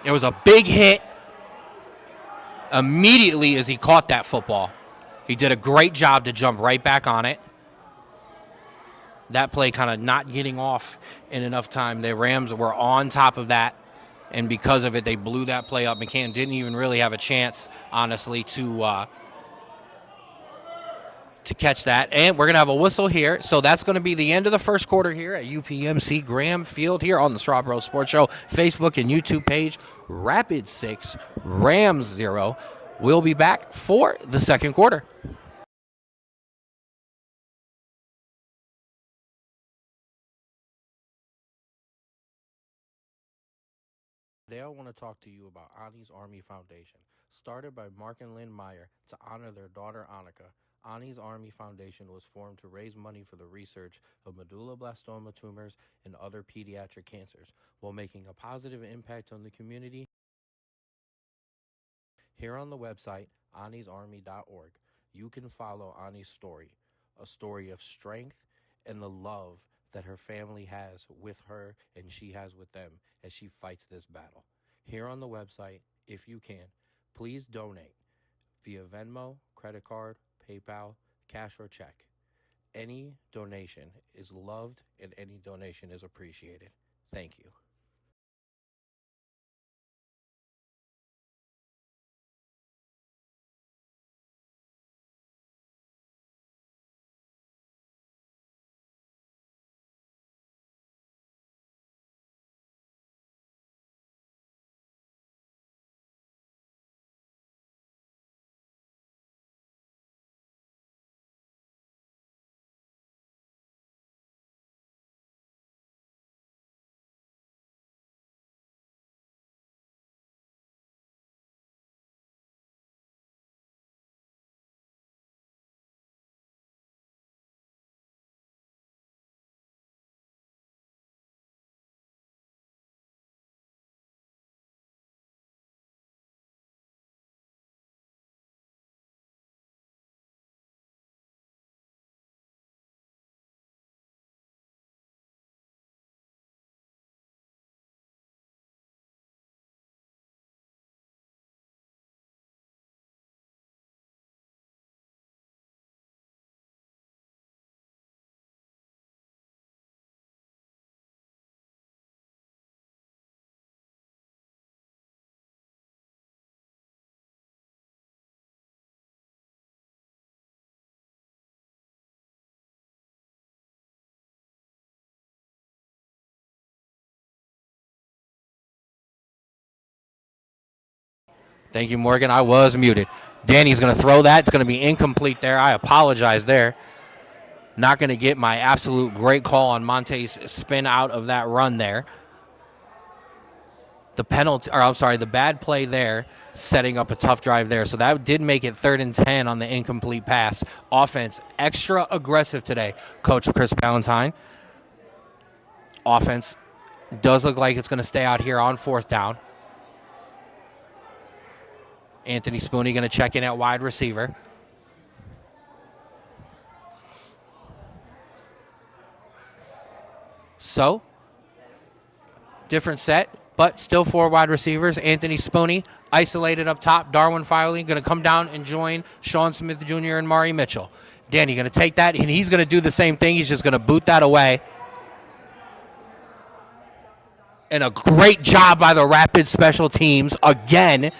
Speaker 1: It was a big hit immediately as he caught that football. He did a great job to jump right back on it. That play kind of not getting off in enough time. The Rams were on top of that, and because of it, they blew that play up. McCann didn't even really have a chance, honestly, to catch that. And we're going to have a whistle here. So that's going to be the end of the first quarter here at UPMC Graham Field here on the Strawboro Sports Show Facebook and YouTube page. Rapids 6, Rams 0. We'll be back for the second quarter. Today I want to talk to you about Ani's Army Foundation. Started by Mark and Lynn Meyer to honor their daughter Annika, Ani's Army Foundation was formed to raise money for the research of medulloblastoma tumors and other pediatric cancers, while making a positive impact on the community. Here on the website, anisarmy.org, you can follow Ani's story, a story of strength and the love that her family has with her and she has with them as she fights this battle. Here on the website, if you can, please donate via Venmo, credit card, PayPal, cash, or check. Any donation is loved and any donation is appreciated. Thank you. Thank you, Morgan. I was muted. Danny's going to throw that. It's going to be incomplete there. I apologize there. Not going to get my absolute great call on Monte's spin out of that run there. The bad play there, setting up a tough drive there. So that did make it 3rd and 10 on the incomplete pass. Offense, extra aggressive today, Coach Chris Ballantyne. Offense does look like it's going to stay out here on 4th down. Anthony Spooney going to check in at wide receiver. So, different set, but still 4 wide receivers. Anthony Spooney isolated up top. Darwin Filey going to come down and join Sean Smith Jr. and Mari Mitchell. Danny going to take that, and he's going to do the same thing. He's just going to boot that away. And a great job by the Rapid special teams. Again,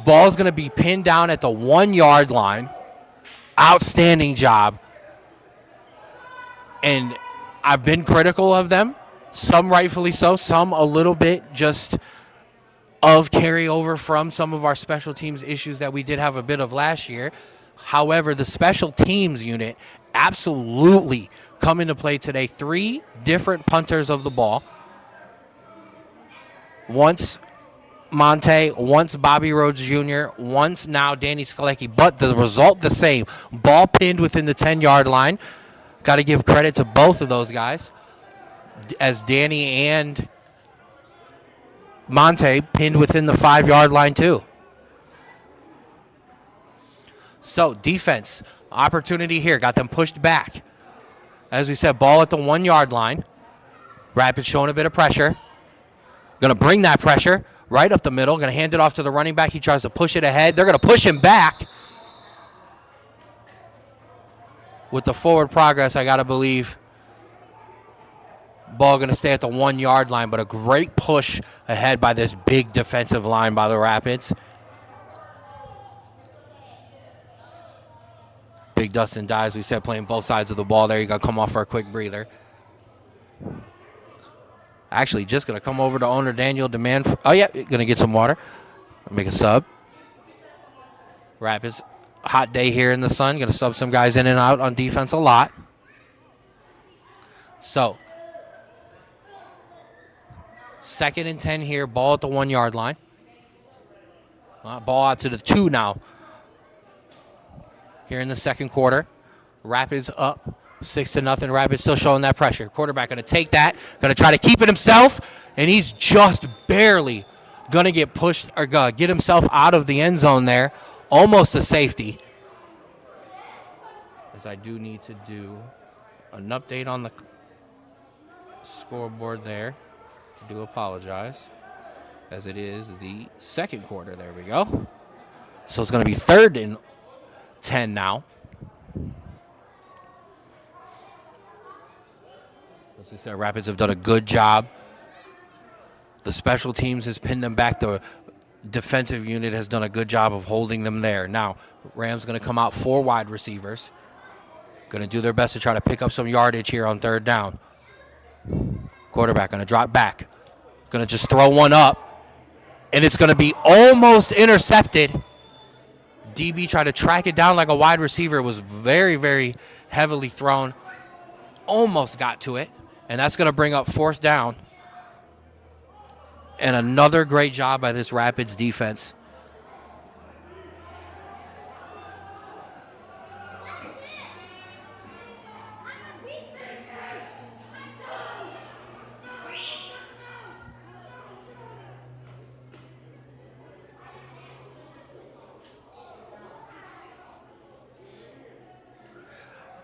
Speaker 1: ball's going to be pinned down at the 1-yard line. Outstanding job. And I've been critical of them Some rightfully so, some a little bit just of carryover from some of our special teams issues that we did have a bit of last year. However, the special teams unit absolutely come into play today. 3 different punters of the ball. Once Monte, once Bobby Rhodes Jr., once now Danny Skalecki, but the result the same. Ball pinned within the 10-yard line. Got to give credit to both of those guys, as Danny and Monte pinned within the 5-yard line too. So defense, opportunity here. Got them pushed back. As we said, ball at the 1-yard line. Rapids showing a bit of pressure. Going to bring that pressure right up the middle. Going to hand it off to the running back. He tries to push it ahead. They're going to push him back. With the forward progress, I got to believe ball going to stay at the 1-yard line, but a great push ahead by this big defensive line by the Rapids. Big Dustin Dyes, we said, playing both sides of the ball there. You're going to come off for a quick breather. Actually, just going to come over to owner Daniel Demand. Oh, yeah, going to get some water. Make a sub. Rapids, hot day here in the sun. Going to sub some guys in and out on defense a lot. So, 2nd and 10 here. Ball at the 1-yard line. Ball out to the 2 now. Here in the second quarter. Rapids up 6-0. Rapids still showing that pressure. Quarterback going to take that. Going to try to keep it himself. And he's just barely going to get pushed or get himself out of the end zone there. Almost a safety. As I do need to do an update on the scoreboard there. I do apologize. As it is the second quarter. There we go. So it's going to be 3rd and 10 now. As we said, Rapids have done a good job. The special teams has pinned them back. The defensive unit has done a good job of holding them there. Now, Rams going to come out 4 wide receivers. Going to do their best to try to pick up some yardage here on 3rd down. Quarterback going to drop back. Going to just throw one up. And it's going to be almost intercepted. DB tried to track it down like a wide receiver. It was very, very heavily thrown. Almost got to it. And that's going to bring up 4th down. And another great job by this Rapids defense.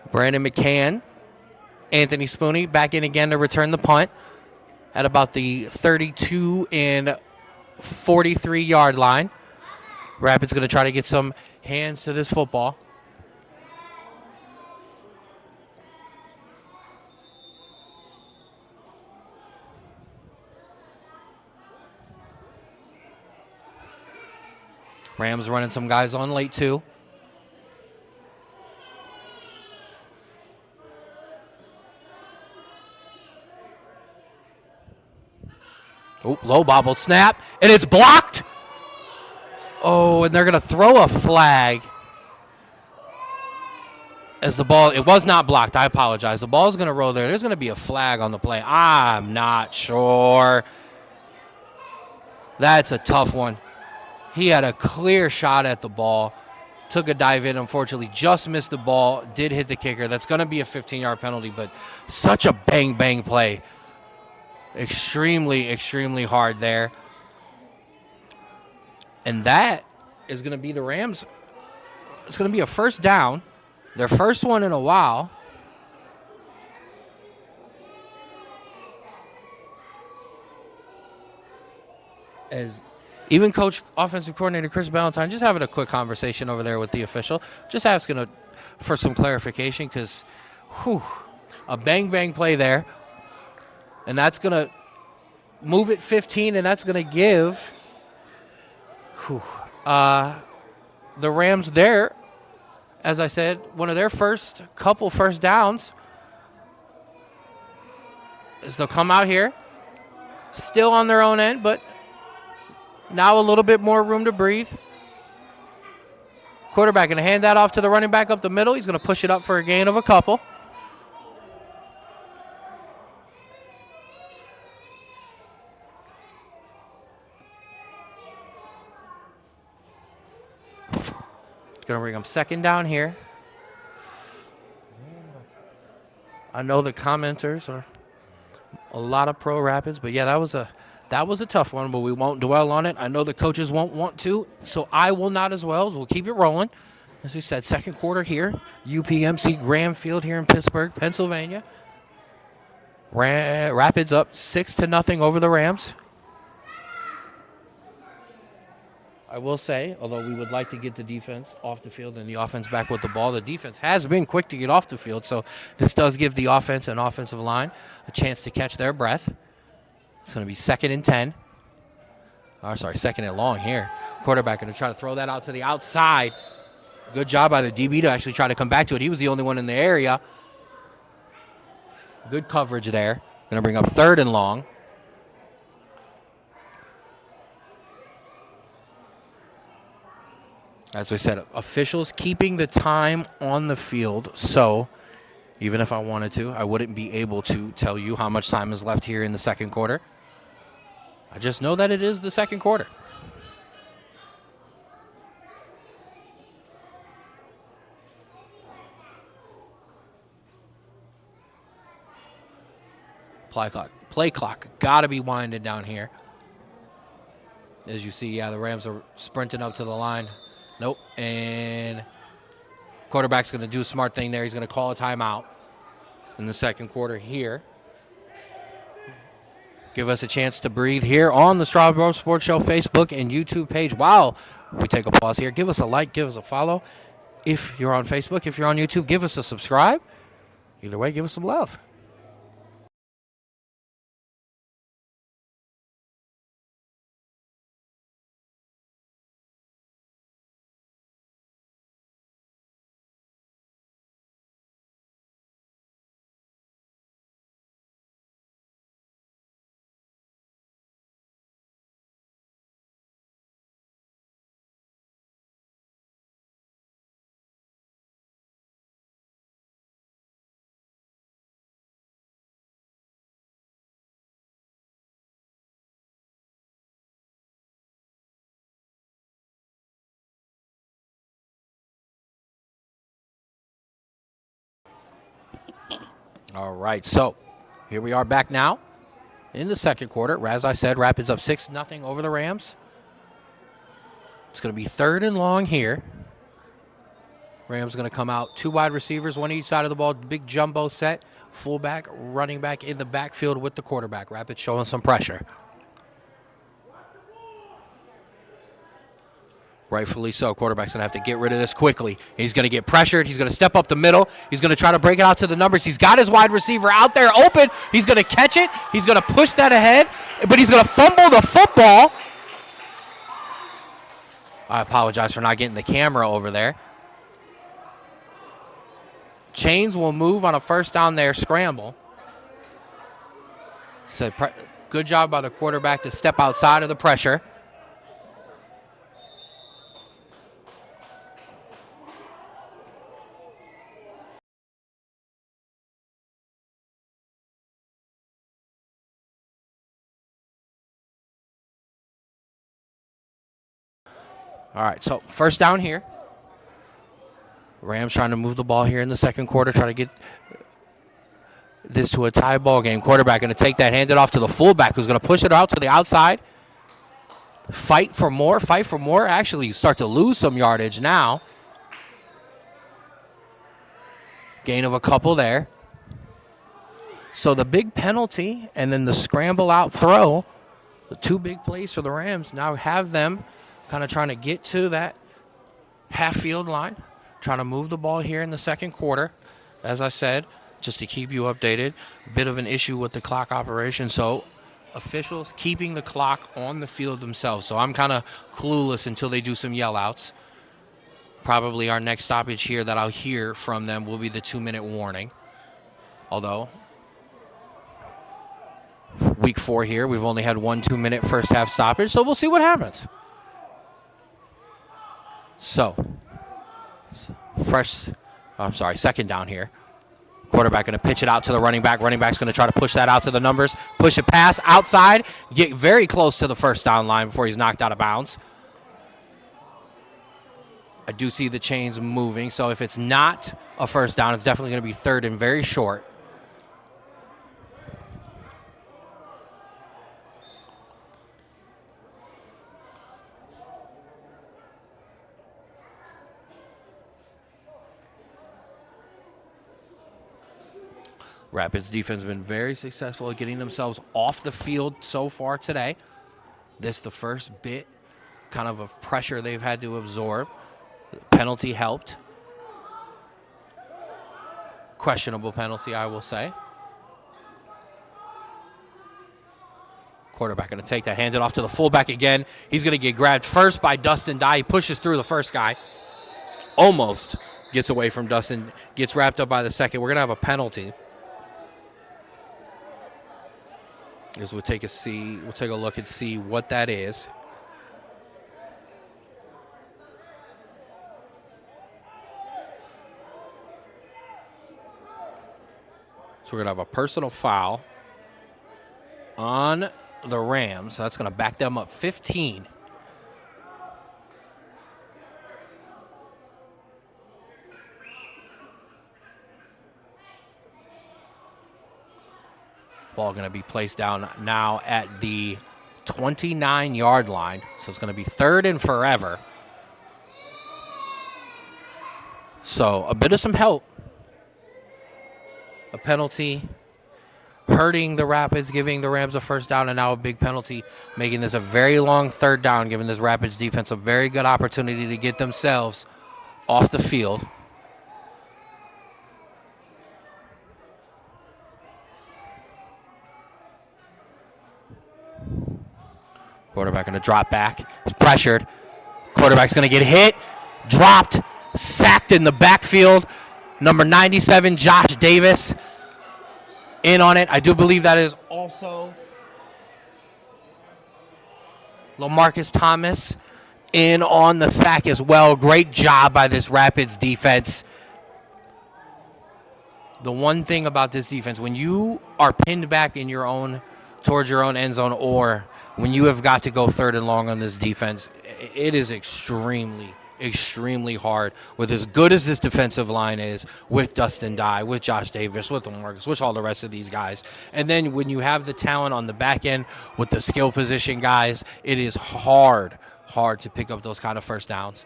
Speaker 1: Brandon McCann, Anthony Spooney back in again to return the punt at about the 32 and 43-yard line. Rapids going to try to get some hands to this football. Rams running some guys on late too. Oh, low bobbled snap, and it's blocked. Oh, and they're going to throw a flag as the ball, it was not blocked. I apologize. The ball's going to roll there. There's going to be a flag on the play. I'm not sure. That's a tough one. He had a clear shot at the ball. Took a dive in, unfortunately, just missed the ball, did hit the kicker. That's going to be a 15-yard penalty, but such a bang-bang play. Extremely, extremely hard there. And that is going to be the Rams. It's going to be a 1st down. Their first one in a while. As even coach, offensive coordinator Chris Ballantyne, just having a quick conversation over there with the official. Just asking for some clarification because, a bang-bang play there. And that's going to move it 15, and that's going to give the Rams there, as I said, one of their first couple 1st downs. is they'll come out here, still on their own end, but now a little bit more room to breathe. Quarterback going to hand that off to the running back up the middle. He's going to push it up for a gain of a couple. Going to bring them second down here. I know the commenters are a lot of pro Rapids, but yeah, that was a tough one, but we won't dwell on it. I know the coaches won't want to, so I will not as well. We'll keep it rolling. As we said, second quarter here, UPMC Graham Field here in Pittsburgh, Pennsylvania. Rapids up 6-0 over the Rams. I will say, although we would like to get the defense off the field and the offense back with the ball, the defense has been quick to get off the field, so this does give the offense and offensive line a chance to catch their breath. It's going to be 2nd and 10. Oh, sorry, 2nd and long here. Quarterback going to try to throw that out to the outside. Good job by the DB to actually try to come back to it. He was the only one in the area. Good coverage there. Going to bring up 3rd and long. As we said, officials keeping the time on the field, so even if I wanted to, I wouldn't be able to tell you how much time is left here in the second quarter. I just know that it is the second quarter. Play clock got to be winding down here. As you see, yeah, the Rams are sprinting up to the line. Nope, and quarterback's going to do a smart thing there. He's going to call a timeout in the second quarter here. Give us a chance to breathe here on the Strawboro Sports Show Facebook and YouTube page. While we take a pause here, give us a like, give us a follow. If you're on Facebook, if you're on YouTube, give us a subscribe. Either way, give us some love. All right, so here we are back now in the second quarter. As I said, Rapids up 6-0 over the Rams. It's going to be 3rd and long here. Rams going to come out 2 wide receivers, 1 each side of the ball, big jumbo set, fullback, running back in the backfield with the quarterback. Rapids showing some pressure. Rightfully so. Quarterback's going to have to get rid of this quickly. He's going to get pressured. He's going to step up the middle. He's going to try to break it out to the numbers. He's got his wide receiver out there open. He's going to catch it. He's going to push that ahead, but he's going to fumble the football. I apologize for not getting the camera over there. Chains will move on a first down there, scramble. So good job by the quarterback to step outside of the pressure. All right, so first down here. Rams trying to move the ball here in the second quarter, try to get this to a tie ball game. Quarterback going to take that, hand it off to the fullback, who's going to push it out to the outside. Fight for more. Actually start to lose some yardage now. Gain of a couple there. So the big penalty and then the scramble out throw, the 2 big plays for the Rams, now have them kind of trying to get to that half-field line, trying to move the ball here in the second quarter. As I said, just to keep you updated, a bit of an issue with the clock operation, so officials keeping the clock on the field themselves. So I'm kind of clueless until they do some yell-outs. Probably our next stoppage here that I'll hear from them will be the 2-minute warning. Although, week 4 here. We've only had 1 2-minute first half stoppage, so we'll see what happens. So, second down here. Quarterback going to pitch it out to the running back. Running back's going to try to push that out to the numbers. Push it pass outside. Get very close to the first down line before he's knocked out of bounds. I do see the chains moving, so if it's not a first down, it's definitely going to be third and very short. Rapids defense has been very successful at getting themselves off the field so far today. This the first bit kind of pressure they've had to absorb. The penalty helped. Questionable penalty, I will say. Quarterback going to take that, hand it off to the fullback again. He's going to get grabbed first by Dustin Dye. He pushes through the first guy. Almost gets away from Dustin. Gets wrapped up by the second. We're going to have a penalty. As we'll take a look and see what that is. So we're going to have a personal foul on the Rams. So that's going to back them up 15. Ball going to be placed down now at the 29-yard line. So it's going to be third and forever. So a bit of some help. A penalty hurting the Rapids, giving the Rams a first down, and now a big penalty, making this a very long third down, giving this Rapids defense a very good opportunity to get themselves off the field. Quarterback going to drop back. He's pressured. Quarterback's going to get hit, dropped, sacked in the backfield. Number 97, Josh Davis, in on it. I do believe that is also LaMarcus Thomas in on the sack as well. Great job by this Rapids defense. The one thing about this defense, when you are pinned back towards your own end zone, or when you have got to go third and long on this defense, it is extremely hard. With as good as this defensive line is, with Dustin Dye, with Josh Davis, with LaMarcus, with all the rest of these guys. And then when you have the talent on the back end with the skill position guys, it is hard to pick up those kind of first downs.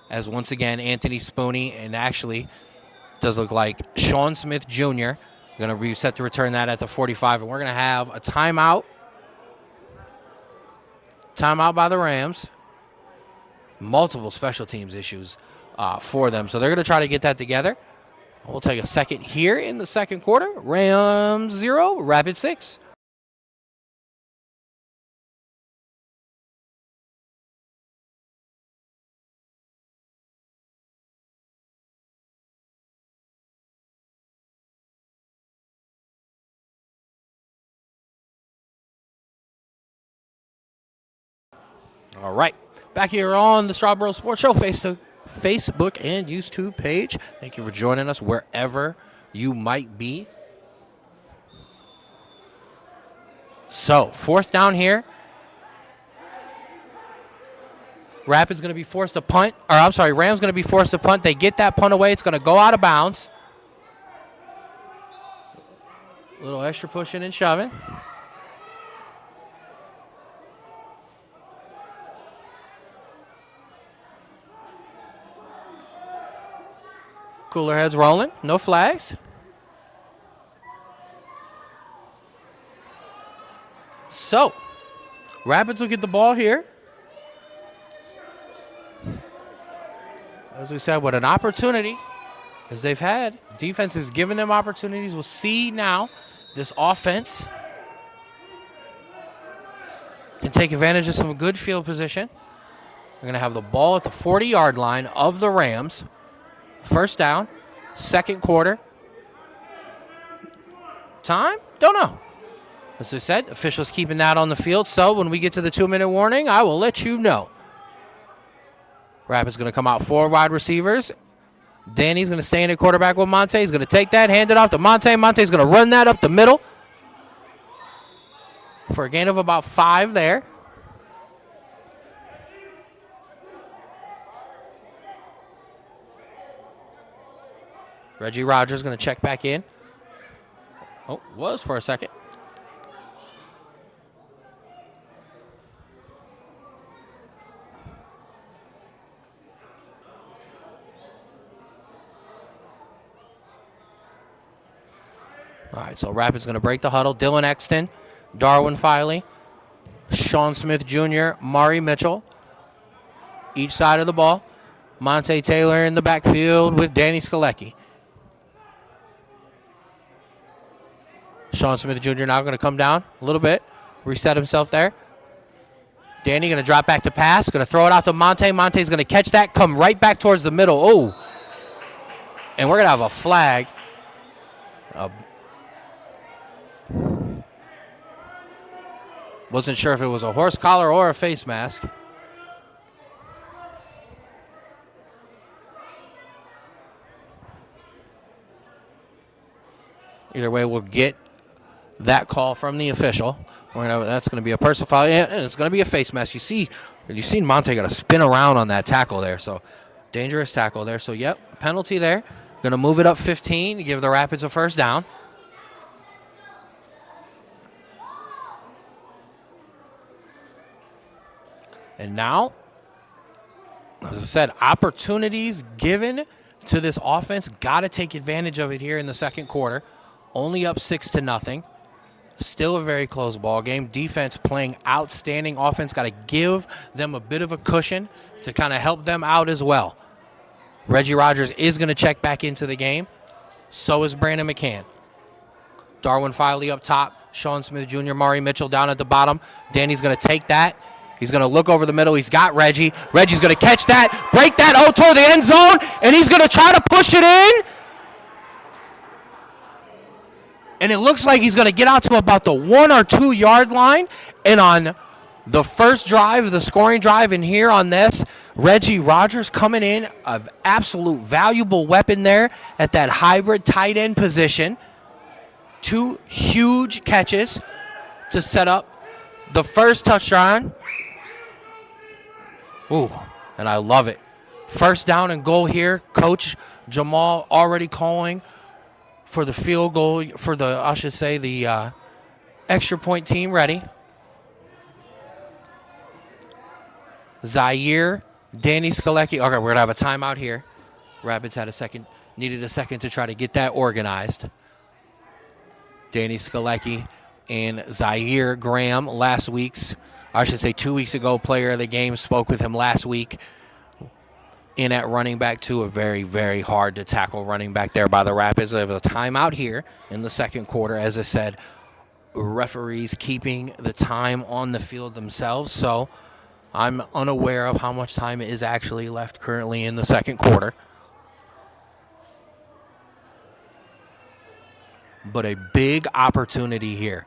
Speaker 1: As once again, Anthony Spooney, and actually does look like Sean Smith Jr. going to be set to return that at the 45, and we're going to have a timeout. Timeout by the Rams. Multiple special teams issues for them. So they're going to try to get that together. We'll take a second here in the second quarter. Rams 0, Rapids 6. All right. Back here on the Strawboro Sports Show, Facebook and YouTube page. Thank you for joining us wherever you might be. So, fourth down here. Rams going to be forced to punt. They get that punt away. It's going to go out of bounds. A little extra pushing and shoving. Cooler heads rolling. No flags. So, Rapids will get the ball here. As we said, what an opportunity as they've had. Defense is giving them opportunities. We'll see now this offense can take advantage of some good field position. We're going to have the ball at the 40-yard line of the Rams. First down, second quarter. Time? Don't know. As I said, officials keeping that on the field, so when we get to the 2-minute warning, I will let you know. Rapids going to come out 4 wide receivers. Danny's going to stay in at quarterback with Monte. He's going to take that, hand it off to Monte. Monte's going to run that up the middle for a gain of about 5 there. Reggie Rogers going to check back in. Oh, was for a second. All right, so Rapids going to break the huddle. Dylan Exton, Darwin Filey, Sean Smith Jr., Mari Mitchell, each side of the ball. Monte Taylor in the backfield with Danny Skalecki. Sean Smith Jr. now going to come down a little bit, reset himself there. Danny going to drop back to pass, going to throw it out to Monte. Monte's going to catch that, come right back towards the middle. Oh, and we're going to have a flag. Wasn't sure if it was a horse collar or a face mask. Either way, we'll get that call from the official. That's going to be a personal foul, and it's going to be a face mask. You've seen Monte got to spin around on that tackle there, so dangerous tackle there. So, yep, penalty there. Going to move it up 15 to give the Rapids a first down. And now, as I said, opportunities given to this offense. Got to take advantage of it here in the second quarter. Only up 6-0. Still a very close ball game. Defense playing outstanding. Offense got to give them a bit of a cushion to kind of help them out as well. Reggie Rogers is going to check back into the game. So is Brandon McCann. Darwin Filey up top. Sean Smith Jr., Mari Mitchell down at the bottom. Danny's going to take that. He's going to look over the middle. He's got Reggie. Reggie's going to catch that, break that, toward the end zone, and he's going to try to push it in. And it looks like he's going to get out to about the 1 or 2 yard line. And on the first drive, the scoring drive, and here on this, Reggie Rogers coming in, an absolute valuable weapon there at that hybrid tight end position. 2 huge catches to set up the first touchdown. Ooh, and I love it. First down and goal here. Coach Jamal already calling for the field goal, for the extra point team ready. Zaire, Danny Skalecki. Okay, we're going to have a timeout here. Rapids needed a second to try to get that organized. Danny Skalecki and Zaire Graham, 2 weeks ago, player of the game, spoke with him last week in at running back too. A very, very hard to tackle running back there by the Rapids. They have a timeout here in the second quarter. As I said, referees keeping the time on the field themselves, so I'm unaware of how much time is actually left currently in the second quarter. But a big opportunity here.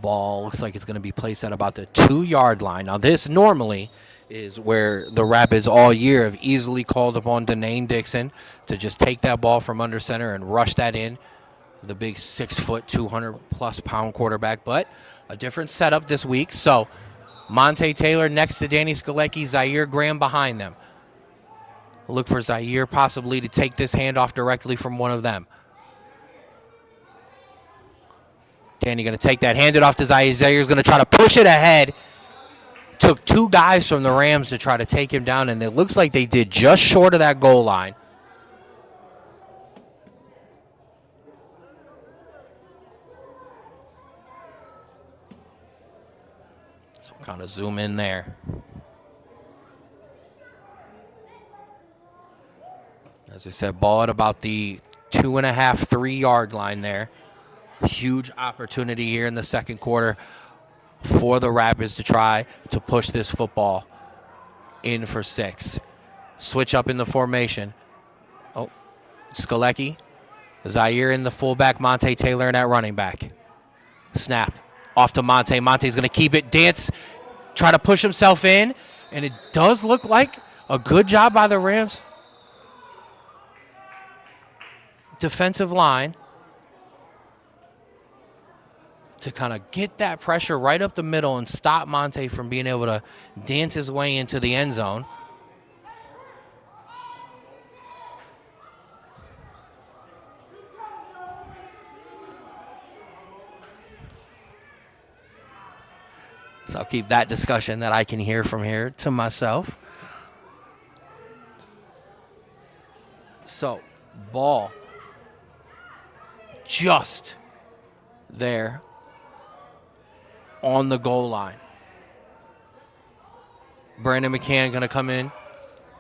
Speaker 1: Ball looks like it's going to be placed at about the 2 yard line. Now, this normally is where the Rapids all year have easily called upon Denane Dixon to just take that ball from under center and rush that in. The big 6-foot, 200-plus pound quarterback, but a different setup this week. So, Monte Taylor next to Danny Skalecki, Zaire Graham behind them. Look for Zaire possibly to take this handoff directly from one of them. Danny going to take that, hand it off to Zaire. Zaire's going to try to push it ahead. Took 2 guys from the Rams to try to take him down, and it looks like they did just short of that goal line. So we'll kind of zoom in there. As I said, ball at about the 2.5, 3 yard line there. Huge opportunity here in the second quarter for the Rapids to try to push this football in for 6. Switch up in the formation. Oh, Skalecki Zaire in the fullback, Monte Taylor in that running back. Snap. Off to Monte. Monte's going to keep it. Dance. Try to push himself in. And it does look like a good job by the Rams defensive line to kind of get that pressure right up the middle and stop Monte from being able to dance his way into the end zone. So I'll keep that discussion that I can hear from here to myself. So, ball just there on the goal line. Brandon McCann going to come in.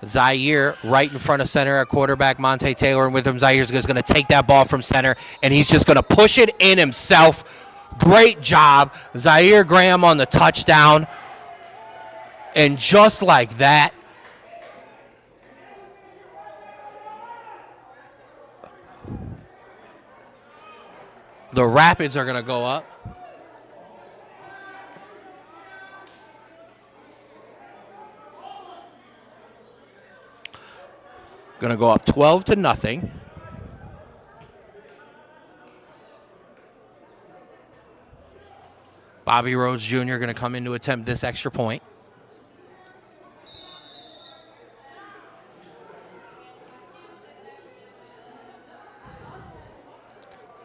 Speaker 1: Zaire right in front of center at quarterback, Monte Taylor, and with him, Zaire's going to take that ball from center, and he's just going to push it in himself. Great job. Zaire Graham on the touchdown. And just like that, the Rapids are going to go up. Going to go up 12-0. Bobby Rhodes Jr. going to come in to attempt this extra point.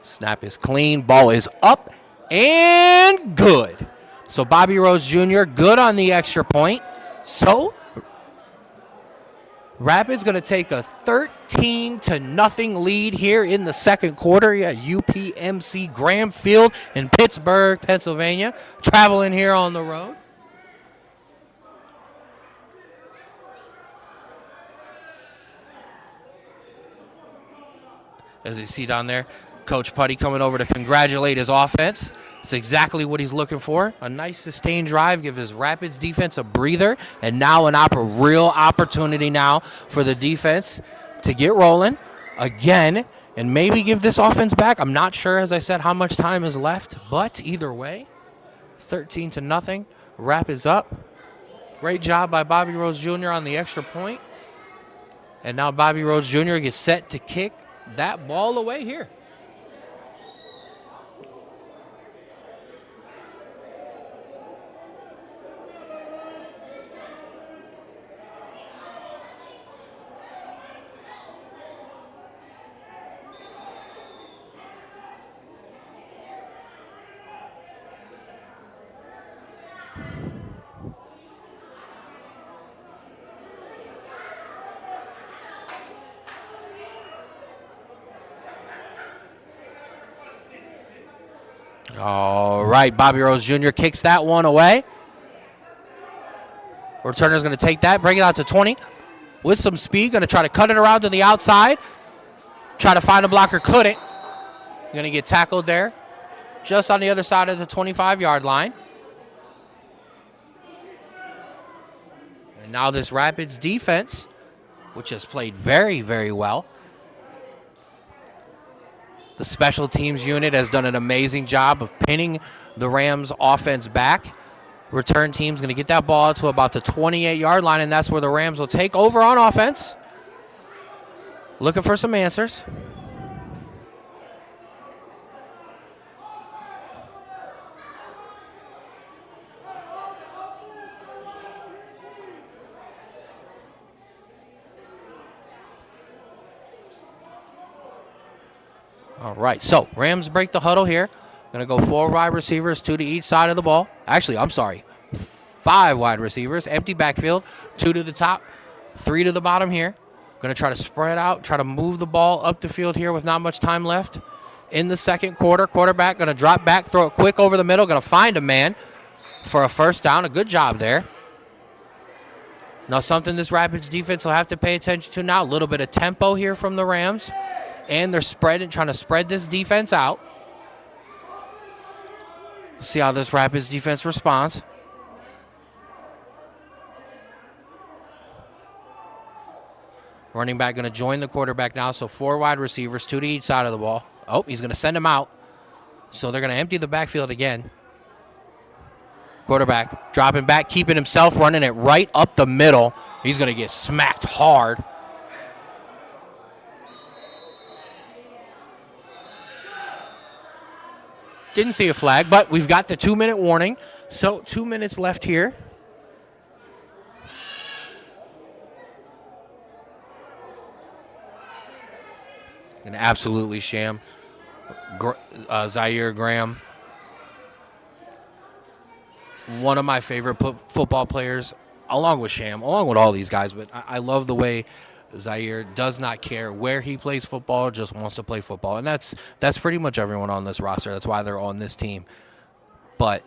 Speaker 1: Snap is clean. Ball is up and good. So Bobby Rhodes Jr. good on the extra point. So Rapids going to take a 13-0 lead here in the second quarter. Yeah, UPMC Graham Field in Pittsburgh, Pennsylvania. Traveling here on the road. As you see down there, Coach Putty coming over to congratulate his offense. It's exactly what he's looking for. A nice sustained drive, give his Rapids defense a breather, and now a real opportunity now for the defense to get rolling again and maybe give this offense back. I'm not sure, as I said, how much time is left, but either way, 13-0. Rapids up. Great job by Bobby Rhodes Jr. on the extra point. And now Bobby Rhodes Jr. gets set to kick that ball away here. All right, Bobby Rhodes Jr. kicks that one away. Returner's going to take that, bring it out to 20 with some speed. Going to try to cut it around to the outside. Try to find a blocker, couldn't. Going to get tackled there just on the other side of the 25-yard line. And now this Rapids defense, which has played very, very well. The special teams unit has done an amazing job of pinning the Rams offense back. Return team's going to get that ball to about the 28-yard line, and that's where the Rams will take over on offense. Looking for some answers. All right, so Rams break the huddle here. Going to go 4 wide receivers, 2 to each side of the ball. Actually, I'm sorry, 5 wide receivers, empty backfield, 2 to the top, 3 to the bottom here. Going to try to spread out, try to move the ball up the field here with not much time left. In the second quarter, quarterback going to drop back, throw it quick over the middle, going to find a man for a first down. A good job there. Now something this Rapids defense will have to pay attention to now. A little bit of tempo here from the Rams. And they're trying to spread this defense out. See how this Rapids defense responds. Running back going to join the quarterback now. So 4 wide receivers, 2 to each side of the ball. Oh, he's going to send him out. So they're going to empty the backfield again. Quarterback dropping back, keeping himself, running it right up the middle. He's going to get smacked hard. Didn't see a flag, but we've got the 2-minute warning. So 2 minutes left here. And absolutely sham. Zaire Graham, one of my favorite football players, along with Sham, along with all these guys. But I love the way Zaire does not care where he plays football, just wants to play football. And that's pretty much everyone on this roster. That's why they're on this team. But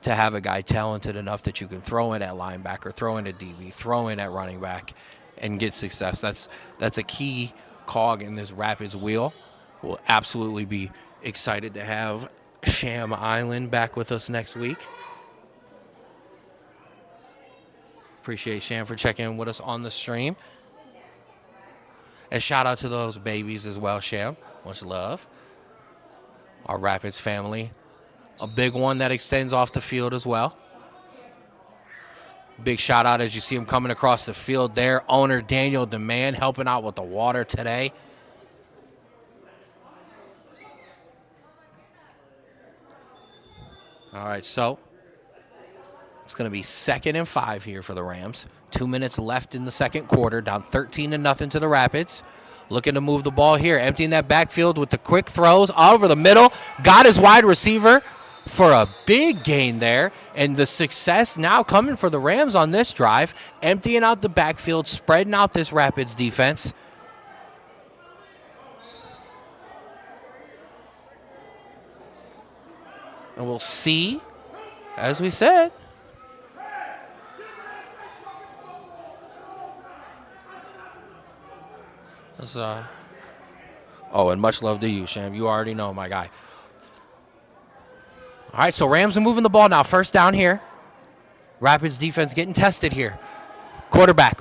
Speaker 1: to have a guy talented enough that you can throw in at linebacker, throw in at DB, throw in at running back, and get success, that's a key cog in this Rapids wheel. We'll absolutely be excited to have Sham Island back with us next week. Appreciate Sham for checking in with us on the stream. And shout out to those babies as well, Sham. Much love. Our Rapids family. A big one that extends off the field as well. Big shout out as you see him coming across the field there. Owner Daniel DeMann helping out with the water today. All right, so it's going to be 2nd and 5 here for the Rams. 2 minutes left in the second quarter, down 13-0 to the Rapids. Looking to move the ball here, emptying that backfield with the quick throws over the middle. Got his wide receiver for a big gain there. And the success now coming for the Rams on this drive, emptying out the backfield, spreading out this Rapids defense. And we'll see, as we said, oh, and much love to you, Sham. You already know, my guy. All right, so Rams are moving the ball now. First down here. Rapids defense getting tested here. Quarterback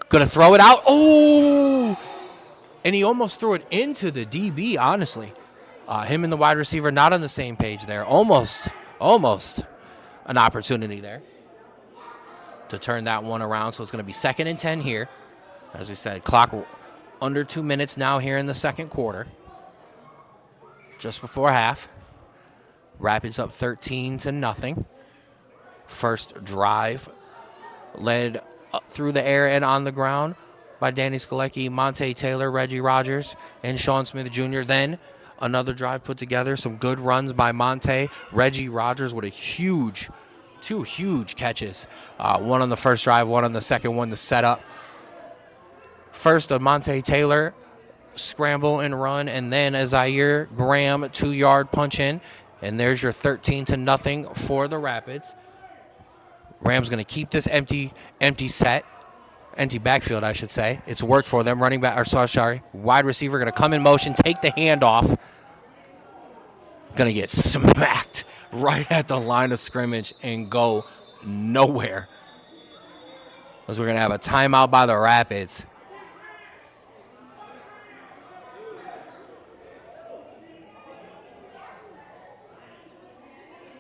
Speaker 1: going to throw it out. Oh! And he almost threw it into the DB, honestly. Him and the wide receiver not on the same page there. Almost an opportunity there to turn that one around. So it's going to be 2nd and 10 here. As we said, clock under 2 minutes now here in the second quarter. Just before half. Rapids up 13-0. First drive led up through the air and on the ground by Danny Skolecki, Monte Taylor, Reggie Rogers, and Sean Smith Jr. Then another drive put together. Some good runs by Monte. Reggie Rogers with two huge catches. One on the first drive, one on the second one to set up. First, a Monte Taylor scramble and run, and then a Zaire Graham 2-yard punch in. And there's your 13-0 for the Rapids. Rams going to keep this empty backfield, I should say. It's worked for them. Wide receiver going to come in motion, take the handoff. Going to get smacked right at the line of scrimmage and go nowhere. Because we're going to have a timeout by the Rapids.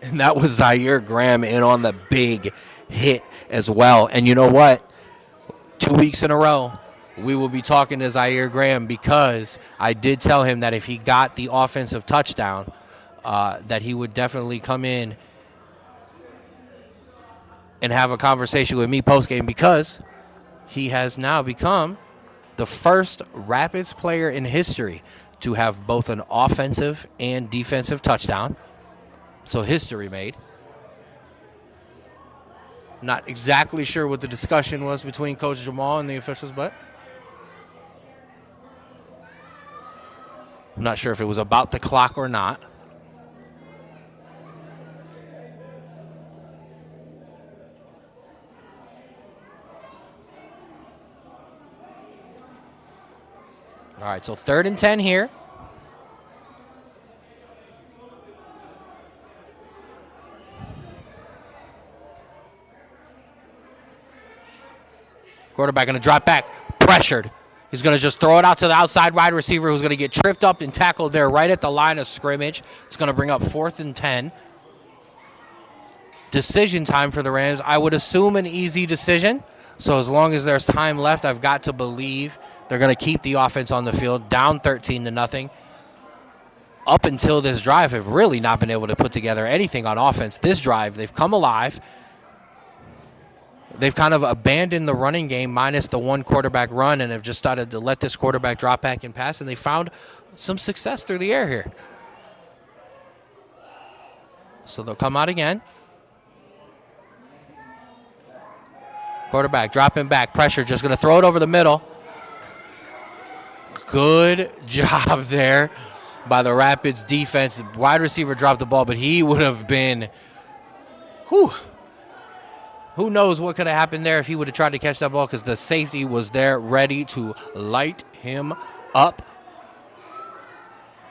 Speaker 1: And that was Zaire Graham in on the big hit as well. And you know what? 2 weeks in a row, we will be talking to Zaire Graham because I did tell him that if he got the offensive touchdown, that he would definitely come in and have a conversation with me postgame because he has now become the first Rapids player in history to have both an offensive and defensive touchdown. So history made. Not exactly sure what the discussion was between Coach Jamal and the officials, but I'm not sure if it was about the clock or not. All right, so 3rd and 10 here. Quarterback going to drop back, pressured. He's going to just throw it out to the outside wide receiver who's going to get tripped up and tackled there right at the line of scrimmage. It's going to bring up 4th and 10. Decision time for the Rams. I would assume an easy decision. So as long as there's time left, I've got to believe they're going to keep the offense on the field, down 13-0. Up until this drive, have really not been able to put together anything on offense. This drive, they've come alive. They've kind of abandoned the running game minus the one quarterback run and have just started to let this quarterback drop back and pass, and they found some success through the air here. So they'll come out again. Quarterback dropping back, pressure, just going to throw it over the middle. Good job there by the Rapids defense. Wide receiver dropped the ball, but he would have been, who knows what could have happened there if he would have tried to catch that ball, because the safety was there ready to light him up.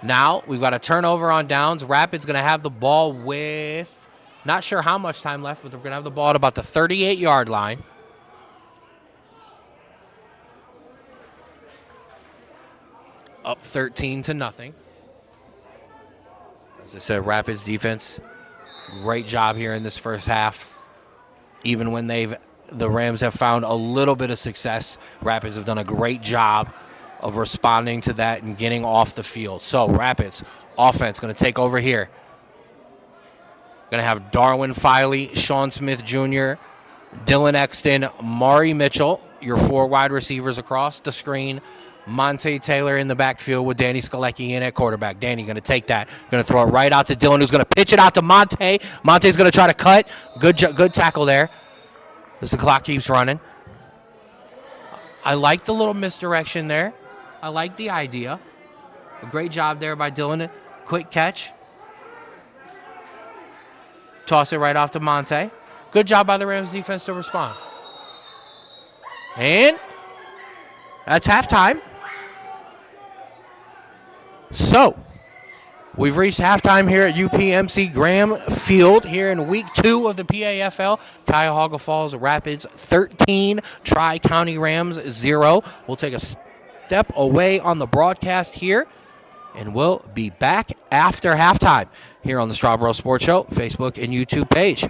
Speaker 1: Now we've got a turnover on downs. Rapids going to have the ball with not sure how much time left, but they're going to have the ball at about the 38-yard line. Up 13-0. As I said, Rapids defense, great job here in this first half. Even when the Rams have found a little bit of success, Rapids have done a great job of responding to that and getting off the field. So Rapids offense going to take over here. Going to have Darwin Filey, Sean Smith Jr., Dylan Exton, Mari Mitchell, your 4 wide receivers across the screen. Monte Taylor in the backfield with Danny Skalecki in at quarterback. Danny going to take that. Going to throw it right out to Dylan, who's going to pitch it out to Monte. Monte's going to try to cut. Good tackle there as the clock keeps running. I like the little misdirection there. I like the idea. A great job there by Dylan. Quick catch. Toss it right off to Monte. Good job by the Rams defense to respond. And that's halftime. So, we've reached halftime here at UPMC Graham Field here in week 2 of the PAFL. Cuyahoga Falls Rapids 13, Tri-County Rams 0. We'll take a step away on the broadcast here, and we'll be back after halftime here on the Strawboro Sports Show Facebook and YouTube page.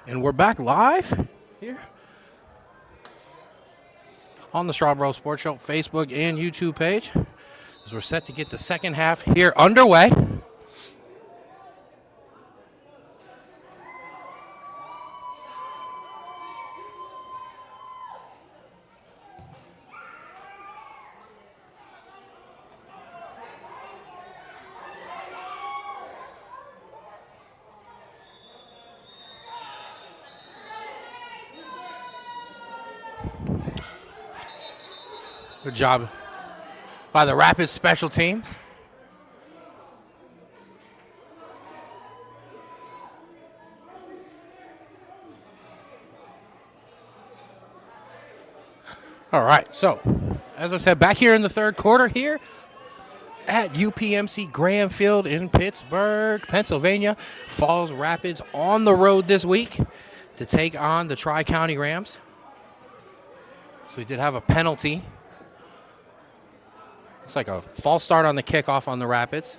Speaker 1: And we're back live here on the Strawboro Sports Show Facebook and YouTube page as we're set to get the second half here underway. Good job by the Rapids special teams. All right, so as I said, back here in the third quarter here at UPMC Graham Field in Pittsburgh, Pennsylvania. Falls Rapids on the road this week to take on the Tri-County Rams. So we did have a penalty. Looks like a false start on the kickoff on the Rapids.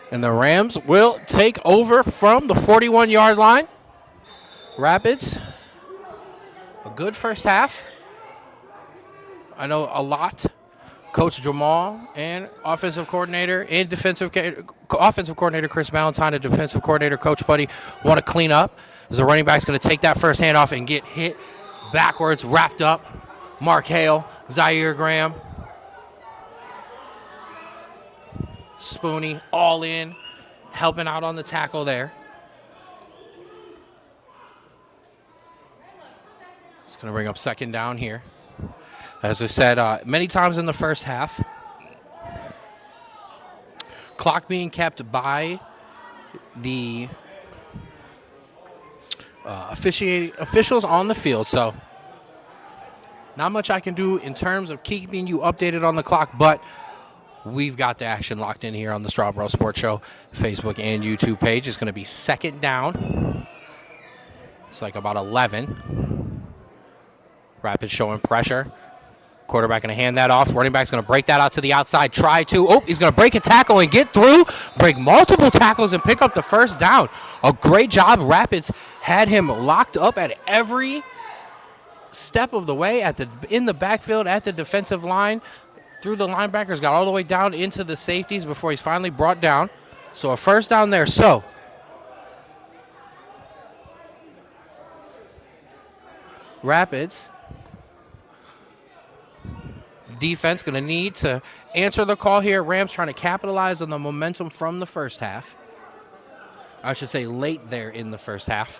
Speaker 1: And the Rams will take over from the 41-yard line. Rapids, a good first half. I know a lot. Coach Jamal and offensive coordinator and offensive coordinator Chris Valentine and defensive coordinator Coach Buddy want to clean up. As the running back's going to take that first handoff and get hit backwards, wrapped up. Mark Hale, Zaire Graham, Spoonie, all in, helping out on the tackle there. It's going to bring up second down here. As I said, many times in the first half, clock being kept by the officials on the field. So not much I can do in terms of keeping you updated on the clock, but we've got the action locked in here on the Strawboro Sports Show Facebook and YouTube page. It's going to be second down. It's like about 11. Rapids showing pressure. Quarterback going to hand that off. Running back's going to break that out to the outside. He's going to break a tackle and get through. Break multiple tackles and pick up the first down. A great job. Rapids had him locked up at every step of the way in the backfield at the defensive line. Through the linebackers, got all the way down into the safeties before he's finally brought down. So a first down there. So Rapids defense going to need to answer the call here. Rams trying to capitalize on the momentum from the first half. I should say late there in the first half.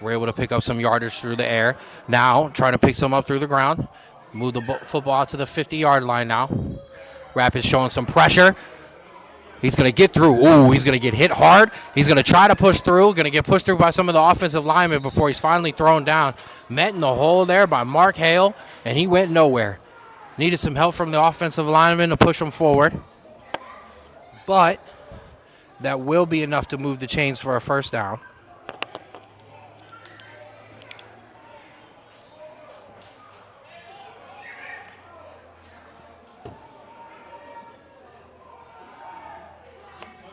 Speaker 1: We're able to pick up some yardage through the air. Now trying to pick some up through the ground. Move the football out to the 50-yard line now. Rapids showing some pressure. He's going to get through. Ooh, he's going to get hit hard. He's going to try to push through. Going to get pushed through by some of the offensive linemen before he's finally thrown down. Met in the hole there by Mark Hale, and he went nowhere. Needed some help from the offensive lineman to push him forward. But that will be enough to move the chains for a first down.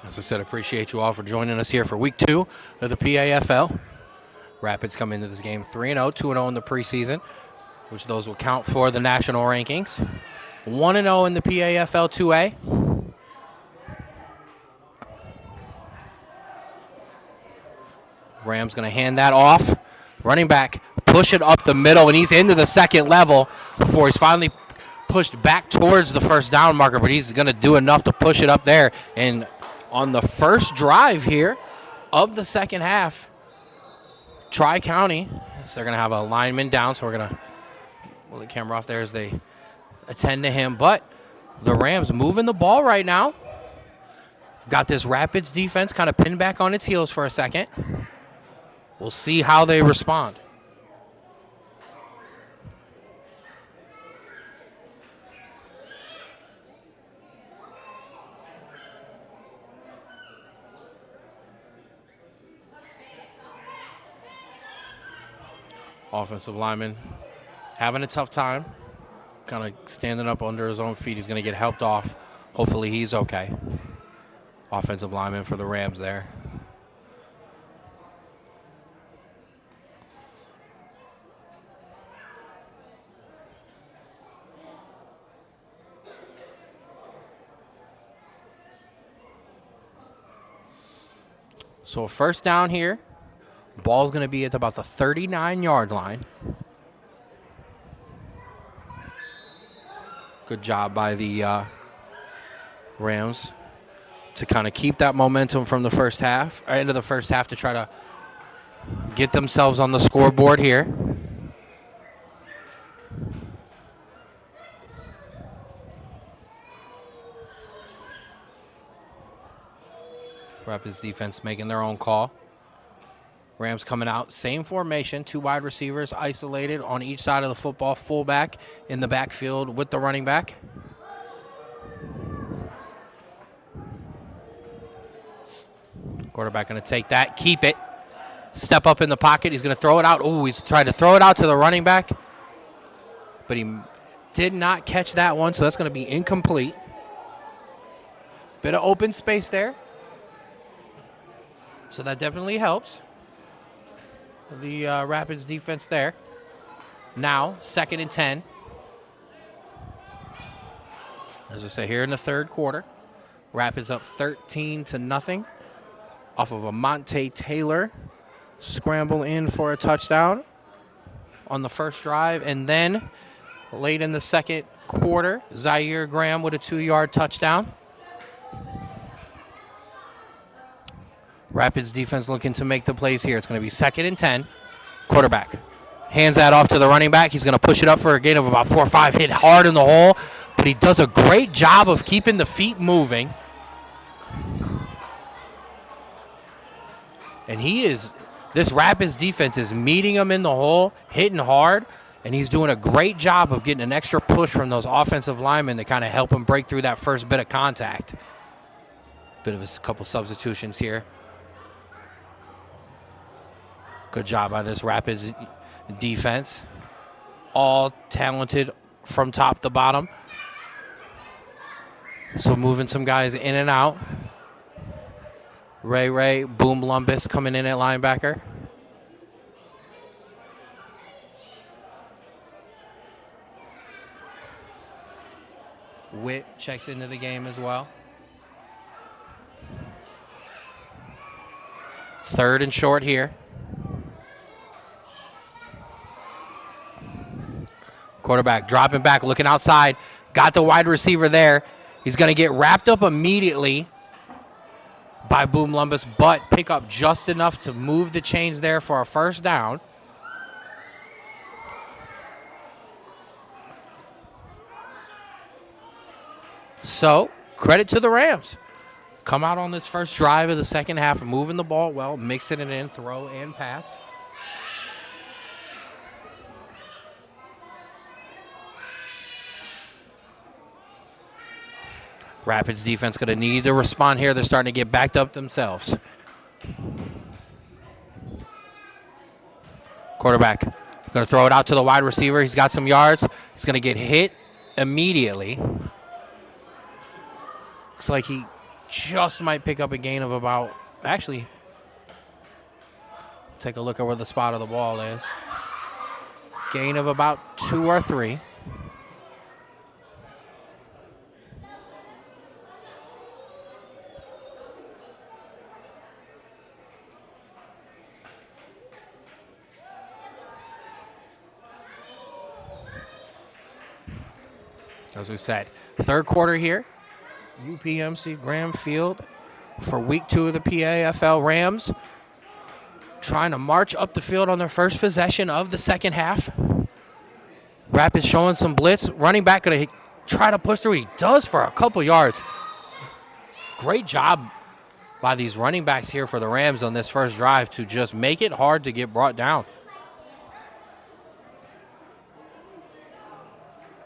Speaker 1: As I said, appreciate you all for joining us here for week 2 of the PAFL. Rapids come into this game 3-0, 2-0 in the preseason, which those will count for the national rankings. 1-0 in the PAFL 2A. Rams going to hand that off. Running back, push it up the middle, and he's into the second level before he's finally pushed back towards the first down marker, but he's going to do enough to push it up there. And on the first drive here of the second half, Tri-County, so they're going to have a lineman down, so we're going to pull the camera off there as they attend to him. But the Rams moving the ball right now. Got this Rapids defense kind of pinned back on its heels for a second. We'll see how they respond. Offensive lineman having a tough time, kind of standing up under his own feet. He's going to get helped off. Hopefully he's okay. Offensive lineman for the Rams there. So a first down here. Ball's going to be at about the 39-yard line. Good job by the Rams to kind of keep that momentum from the first half, or into the first half, to try to get themselves on the scoreboard here. Rapids defense making their own call. Rams coming out, same formation, 2 wide receivers isolated on each side of the football, fullback in the backfield with the running back. Quarterback going to take that, keep it, step up in the pocket. He's going to throw it out. Oh, he's trying to throw it out to the running back, but he did not catch that one, so that's going to be incomplete. Bit of open space there, so that definitely helps the Rapids defense there. Now, 2nd and 10. As I say, here in the third quarter, Rapids up 13-0 off of a Monte Taylor scramble in for a touchdown on the first drive. And then late in the second quarter, Zaire Graham with a 2-yard touchdown. Rapids defense looking to make the plays here. It's going to be 2nd and 10. Quarterback hands that off to the running back. He's going to push it up for a gain of about 4 or 5. Hit hard in the hole, but he does a great job of keeping the feet moving. And this Rapids defense is meeting him in the hole, hitting hard, and he's doing a great job of getting an extra push from those offensive linemen to kind of help him break through that first bit of contact. Bit of a couple substitutions here. Good job by this Rapids defense. All talented from top to bottom. So moving some guys in and out. Ray Boom Lumbus coming in at linebacker. Witt checks into the game as well. 3rd and short here. Quarterback dropping back, looking outside. Got the wide receiver there. He's going to get wrapped up immediately by Boom Lumbus, but pick up just enough to move the chains there for a first down. So, credit to the Rams. Come out on this first drive of the second half, moving the ball well, mixing it in, throw and pass. Rapids defense going to need to respond here. They're starting to get backed up themselves. Quarterback going to throw it out to the wide receiver. He's got some yards. He's going to get hit immediately. Looks like he just might pick up a gain of about, actually, take a look at where the spot of the ball is. Gain of about 2 or 3. As we said, third quarter here, UPMC Graham Field for week 2 of the PAFL. Rams trying to march up the field on their first possession of the second half. Rapids showing some blitz. Running back going to try to push through. He does for a couple yards. Great job by these running backs here for the Rams on this first drive to just make it hard to get brought down.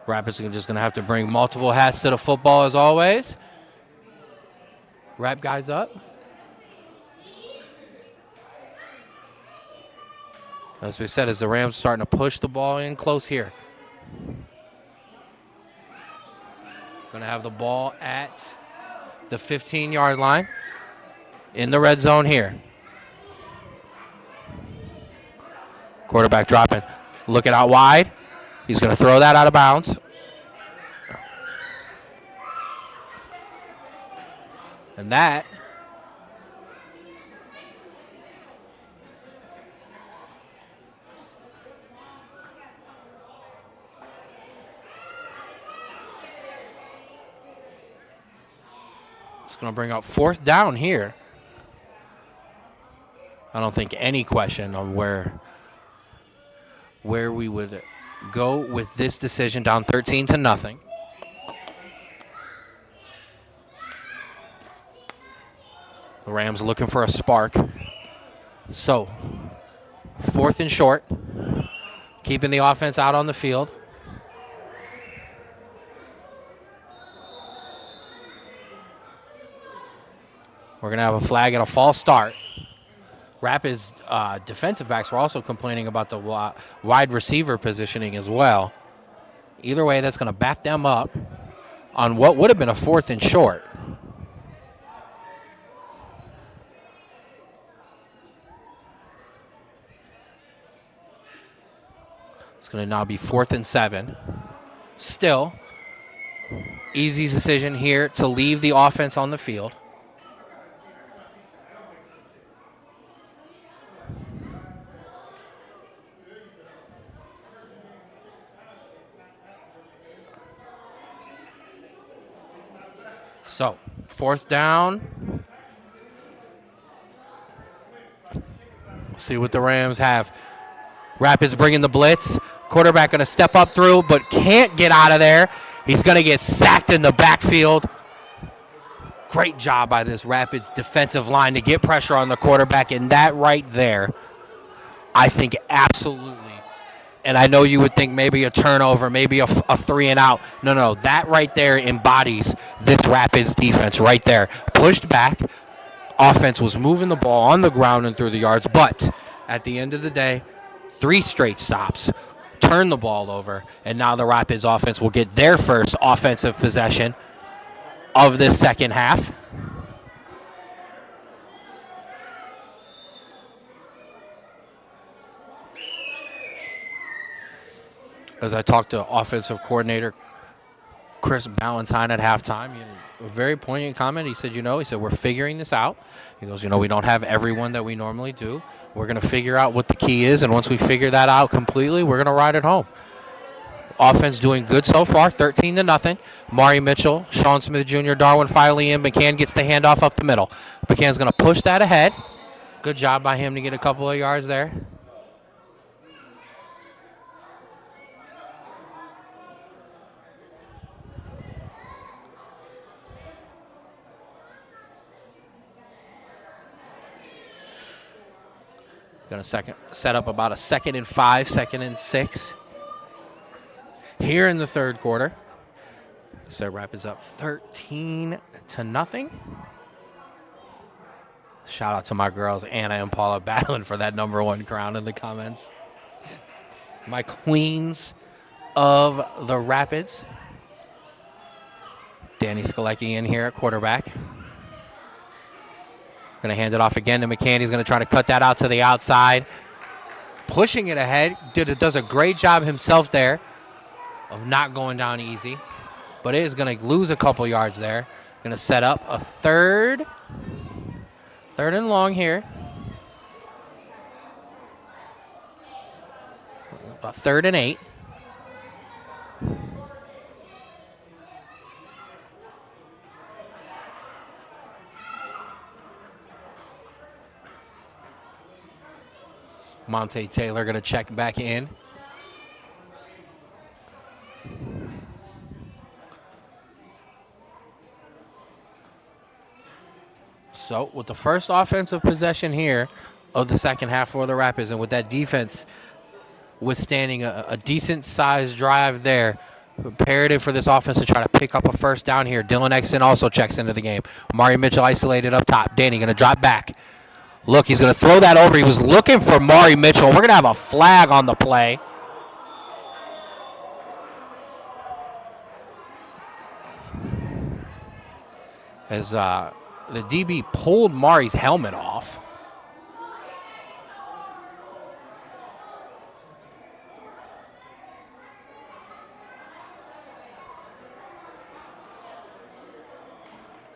Speaker 1: Rapids are just going to have to bring multiple hats to the football as always. Wrap guys up. As we said, as the Rams starting to push the ball in close here. Going to have the ball at the 15-yard line in the red zone here. Quarterback dropping, looking out wide. He's going to throw that out of bounds. And that it's going to bring up 4th down here. I don't think any question on where we would go with this decision, down 13-0. The Rams looking for a spark. So, 4th and short, keeping the offense out on the field. We're going to have a flag and a false start. Rapids defensive backs were also complaining about the wide receiver positioning as well. Either way, that's going to back them up on what would have been a 4th and short. It's going to now be 4th and 7. Still, easy decision here to leave the offense on the field. So, 4th down. We'll see what the Rams have. Rapids bringing the blitz. Quarterback going to step up through, but can't get out of there. He's going to get sacked in the backfield. Great job by this Rapids defensive line to get pressure on the quarterback, and that right there, I think absolutely. And I know you would think maybe a turnover, maybe a 3 and out. No, that right there embodies this Rapids defense right there. Pushed back. Offense was moving the ball on the ground and through the yards, but at the end of the day, 3 straight stops, turn the ball over, and now the Rapids offense will get their first offensive possession of this second half. As I talked to offensive coordinator Chris Ballantyne at halftime, a very poignant comment. He said, we're figuring this out. He goes, we don't have everyone that we normally do. We're going to figure out what the key is, and once we figure that out completely, we're going to ride it home. Offense doing good so far, 13-0. Mari Mitchell, Sean Smith Jr., Darwin Filey in. McCann gets the handoff up the middle. McCann's going to push that ahead. Good job by him to get a couple of yards there. Going to set up about a 2nd and 5, 2nd and 6. Here in the third quarter. So Rapids up 13-0. Shout out to my girls, Anna and Paula, battling for that #1 crown in the comments. My queens of the Rapids. Danny Skalecki in here at quarterback. Going to hand it off again to McCann. He's going to try to cut that out to the outside. Pushing it ahead. Does a great job himself there of not going down easy. But it is going to lose a couple yards there. Going to set up a third and long here. A 3rd and 8. Monte Taylor going to check back in. So with the first offensive possession here of the second half for the Rapids, and with that defense withstanding a decent-sized drive there, imperative for this offense to try to pick up a first down here. Dylan Exton also checks into the game. Mari Mitchell isolated up top. Danny going to drop back. Look, he's going to throw that over. He was looking for Mari Mitchell. We're going to have a flag on the play. As the DB pulled Mari's helmet off.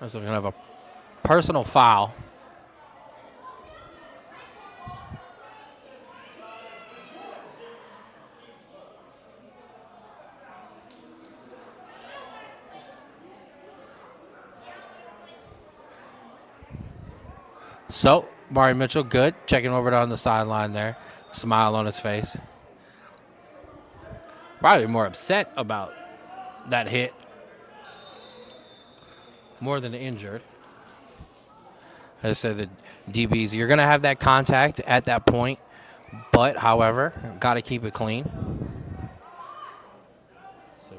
Speaker 1: So we're going to have a personal foul. So, Mari Mitchell, good. Checking over on the sideline there. Smile on his face. Probably more upset about that hit. More than injured. As I said, the DBs, you're going to have that contact at that point. But, however, got to keep it clean. So,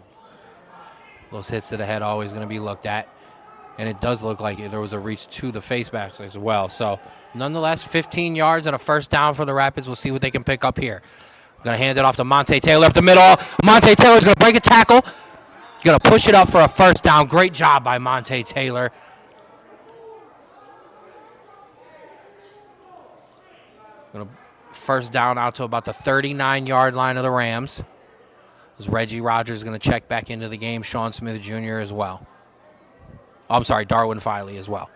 Speaker 1: those hits to the head always going to be looked at. And it does look like there was a reach to the face backs as well. So, nonetheless, 15 yards and a first down for the Rapids. We'll see what they can pick up here. Going to hand it off to Monte Taylor up the middle. Monte Taylor's going to break a tackle. Going to push it up for a first down. Great job by Monte Taylor. Going to first down out to about the 39-yard line of the Rams. As Reggie Rogers is going to check back into the game. Sean Smith Jr. as well. Oh, I'm sorry, Darwin Filey as well.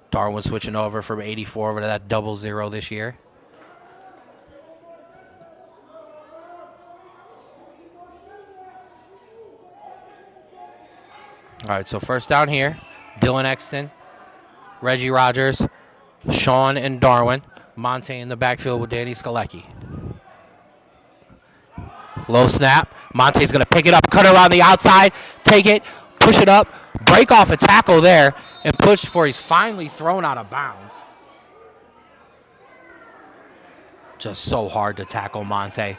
Speaker 1: Darwin switching over from 84 over to that 00 this year. All right, so first down here. Dylan Exton, Reggie Rogers, Sean and Darwin. Monte in the backfield with Danny Skalecki. Low snap. Monte's going to pick it up, cut around the outside, take it, push it up, break off a tackle there, and push for he's finally thrown out of bounds. Just so hard to tackle Monte.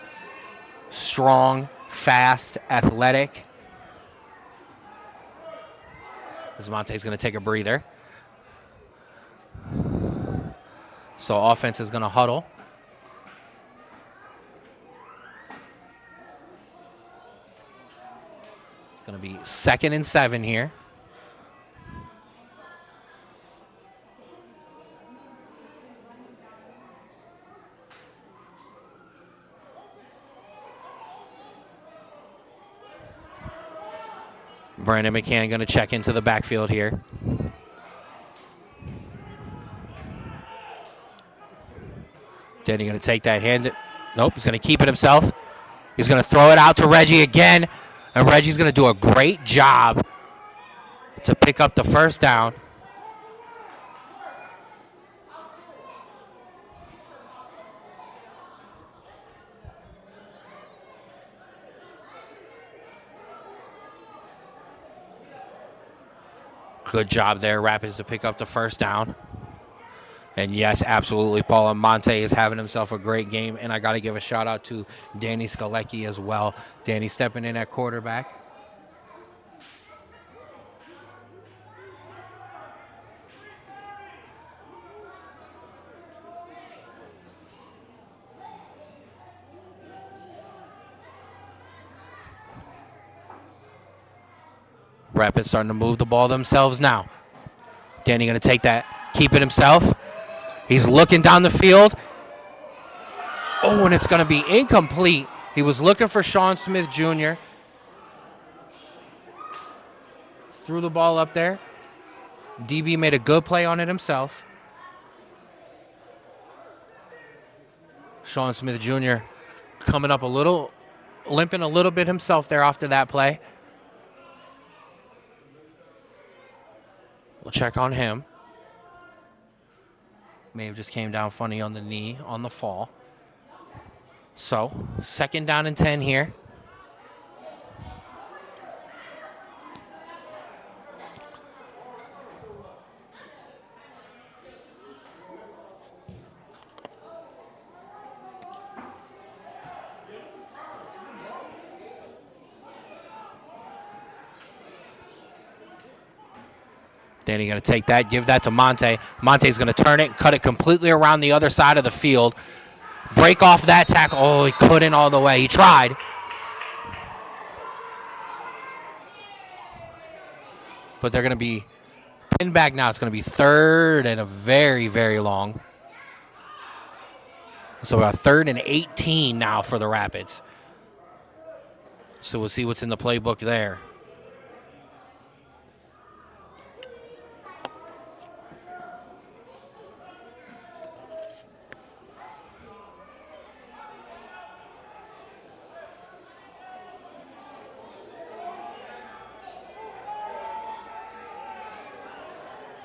Speaker 1: Strong, fast, athletic. As Monte's going to take a breather. So offense is going to huddle. It's going to be 2nd and 7 here. Brandon McCann going to check into the backfield here. Then he's going to take that hand. Nope, he's going to keep it himself. He's going to throw it out to Reggie again. And Reggie's going to do a great job to pick up the first down. Good job there, Rapids, to pick up the first down. And yes, absolutely, Paula Monte is having himself a great game. And I got to give a shout out to Danny Skalecki as well. Danny stepping in at quarterback. Rapids starting to move the ball themselves now. Danny going to take that, keep it himself. He's looking down the field. Oh, and it's going to be incomplete. He was looking for Sean Smith Jr. Threw the ball up there. DB made a good play on it himself. Sean Smith Jr. coming up a little, limping a little bit himself there after that play. We'll check on him. May have just came down funny on the knee on the fall. So, 2nd down and 10 here. Danny going to take that, give that to Monte. Monte's going to turn it and cut it completely around the other side of the field. Break off that tackle. Oh, he couldn't all the way. He tried. But they're going to be pinned back now. It's going to be third and a very, very long. So about 3rd and 18 now for the Rapids. So we'll see what's in the playbook there.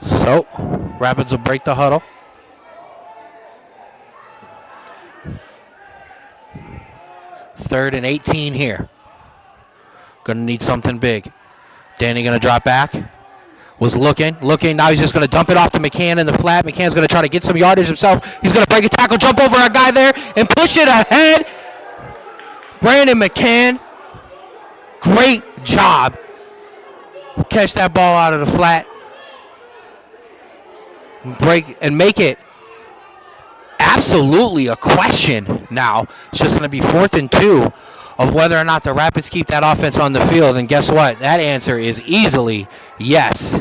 Speaker 1: So, Rapids will break the huddle. Third and 18 here. Gonna need something big. Danny gonna drop back. Was looking. Now he's just gonna dump it off to McCann in the flat. McCann's gonna try to get some yardage himself. He's gonna break a tackle, jump over a guy there, and push it ahead. Brandon McCann, great job. Catch that ball out of the flat. Break and make it absolutely a question now. It's just going to be 4th and 2 of whether or not the Rapids keep that offense on the field. And guess what? That answer is easily yes.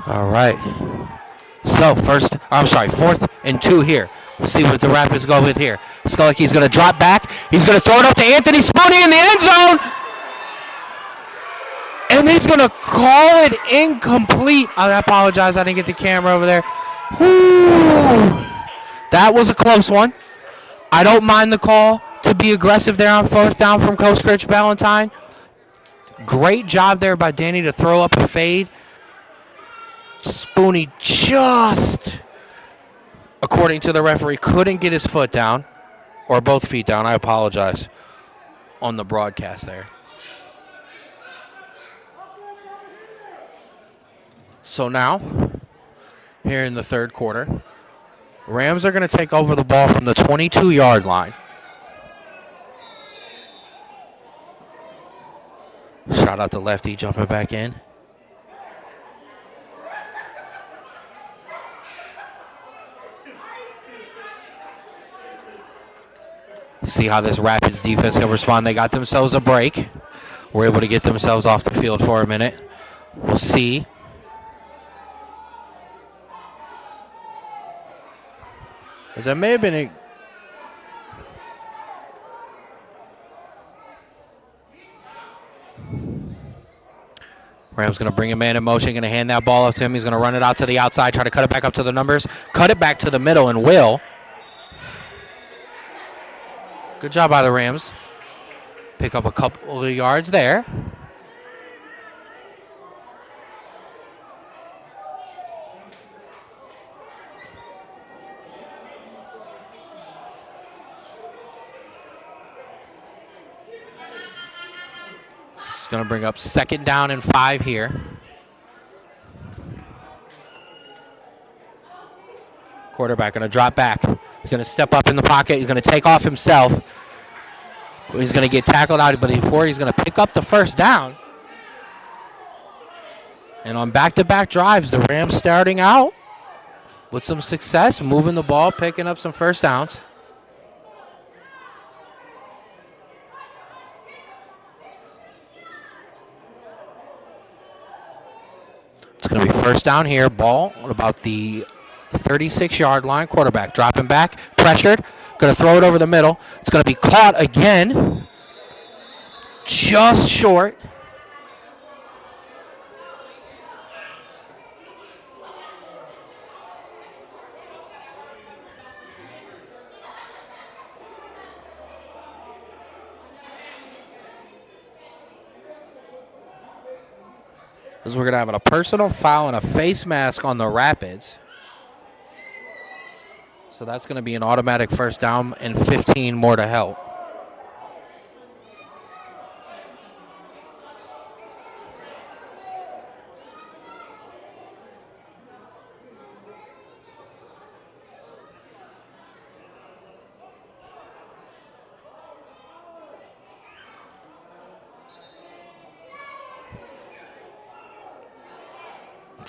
Speaker 1: All right. So 4th and 2 here. We'll see what the Rapids go with here. Skullicky's going to drop back. He's going to throw it up to Anthony Spooney in the end zone. And he's going to call it incomplete. I apologize. I didn't get the camera over there. Whew. That was a close one. I don't mind the call to be aggressive there on 4th down from Coach Rich Ballantyne. Great job there by Danny to throw up a fade. Spooney just, according to the referee, couldn't get his foot down, or both feet down. I apologize on the broadcast there. So now, here in the 3rd quarter, Rams are going to take over the ball from the 22-yard line. Shout out to Lefty jumping back in. See how this Rapids defense can respond. They got themselves a break. Were able to get themselves off the field for a minute. We'll see. As there may have been a... Rams going to bring a man in motion, going to hand that ball off to him. He's going to run it out to the outside, try to cut it back up to the numbers. Cut it back to the middle and will. Good job by the Rams. Pick up a couple of yards there. This is going to bring up 2nd down and 5 here. Quarterback going to drop back. He's going to step up in the pocket. He's going to take off himself. He's going to get tackled out, but before he's going to pick up the 1st down. And on back-to-back drives, the Rams starting out with some success, moving the ball, picking up some 1st downs. It's going to be 1st down here. Ball at about the 36-yard line. Quarterback dropping back, pressured, going to throw it over the middle. It's going to be caught again, just short. As we're going to have a personal foul and a face mask on the Rapids. So that's going to be an automatic 1st down and 15 more to help.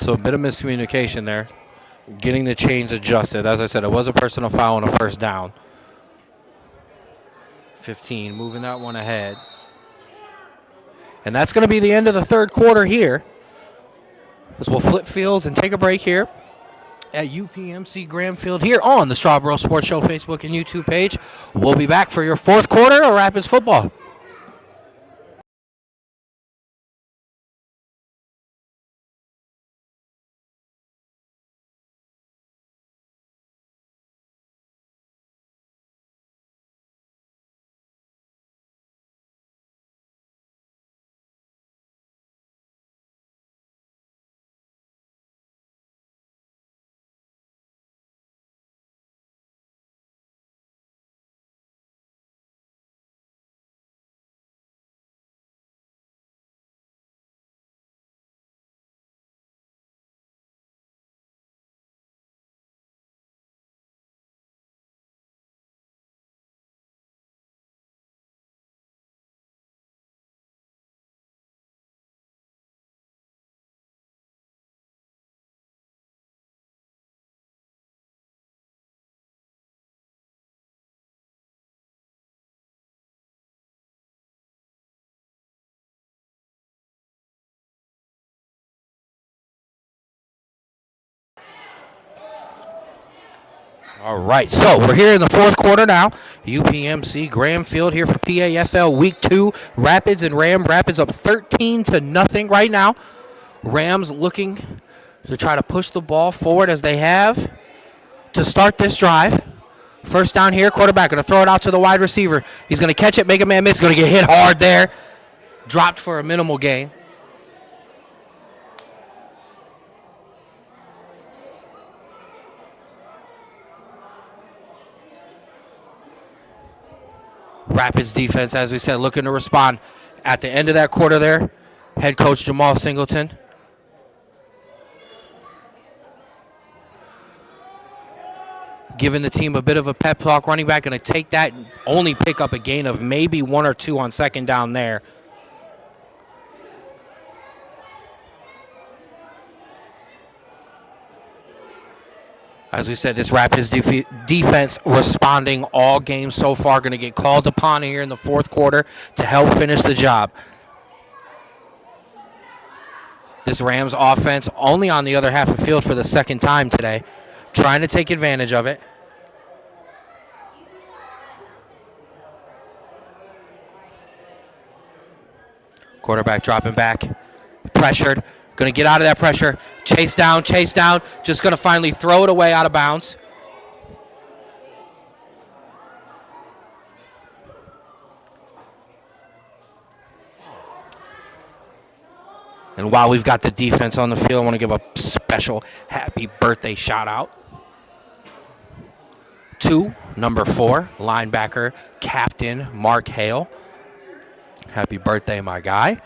Speaker 1: So a bit of miscommunication there. Getting the chains adjusted. As I said, it was a personal foul on a first down. 15, moving that one ahead. And that's going to be the end of the third quarter here. As we'll flip fields and take a break here at UPMC Graham Field here on the Strawboro Sports Show Facebook and YouTube page. We'll be back for your fourth quarter of Rapids football. All right, so we're here in the fourth quarter now. UPMC Graham Field here for PAFL Week 2. Rapids and Rapids up 13-0 right now. Rams looking to try to push the ball forward as they have to start this drive. First down here, quarterback going to throw it out to the wide receiver. He's going to catch it, make a man miss, going to get hit hard there. Dropped for a minimal gain. Rapids defense, as we said, looking to respond at the end of that quarter there. Head coach Jamal Singleton. Giving the team a bit of a pep talk. Running back going to take that, only pick up a gain of maybe 1 or 2 on second down there. As we said, this Rapids defense responding all games so far. Going to get called upon here in the fourth quarter to help finish the job. This Rams offense only on the other half of the field for the second time today. Trying to take advantage of it. Quarterback dropping back. Pressured. Going to get out of that pressure. Chase down. Just going to finally throw it away out of bounds. And while we've got the defense on the field, I want to give a special happy birthday shout out to number 4, linebacker, Captain Mark Hale. Happy birthday, my guy.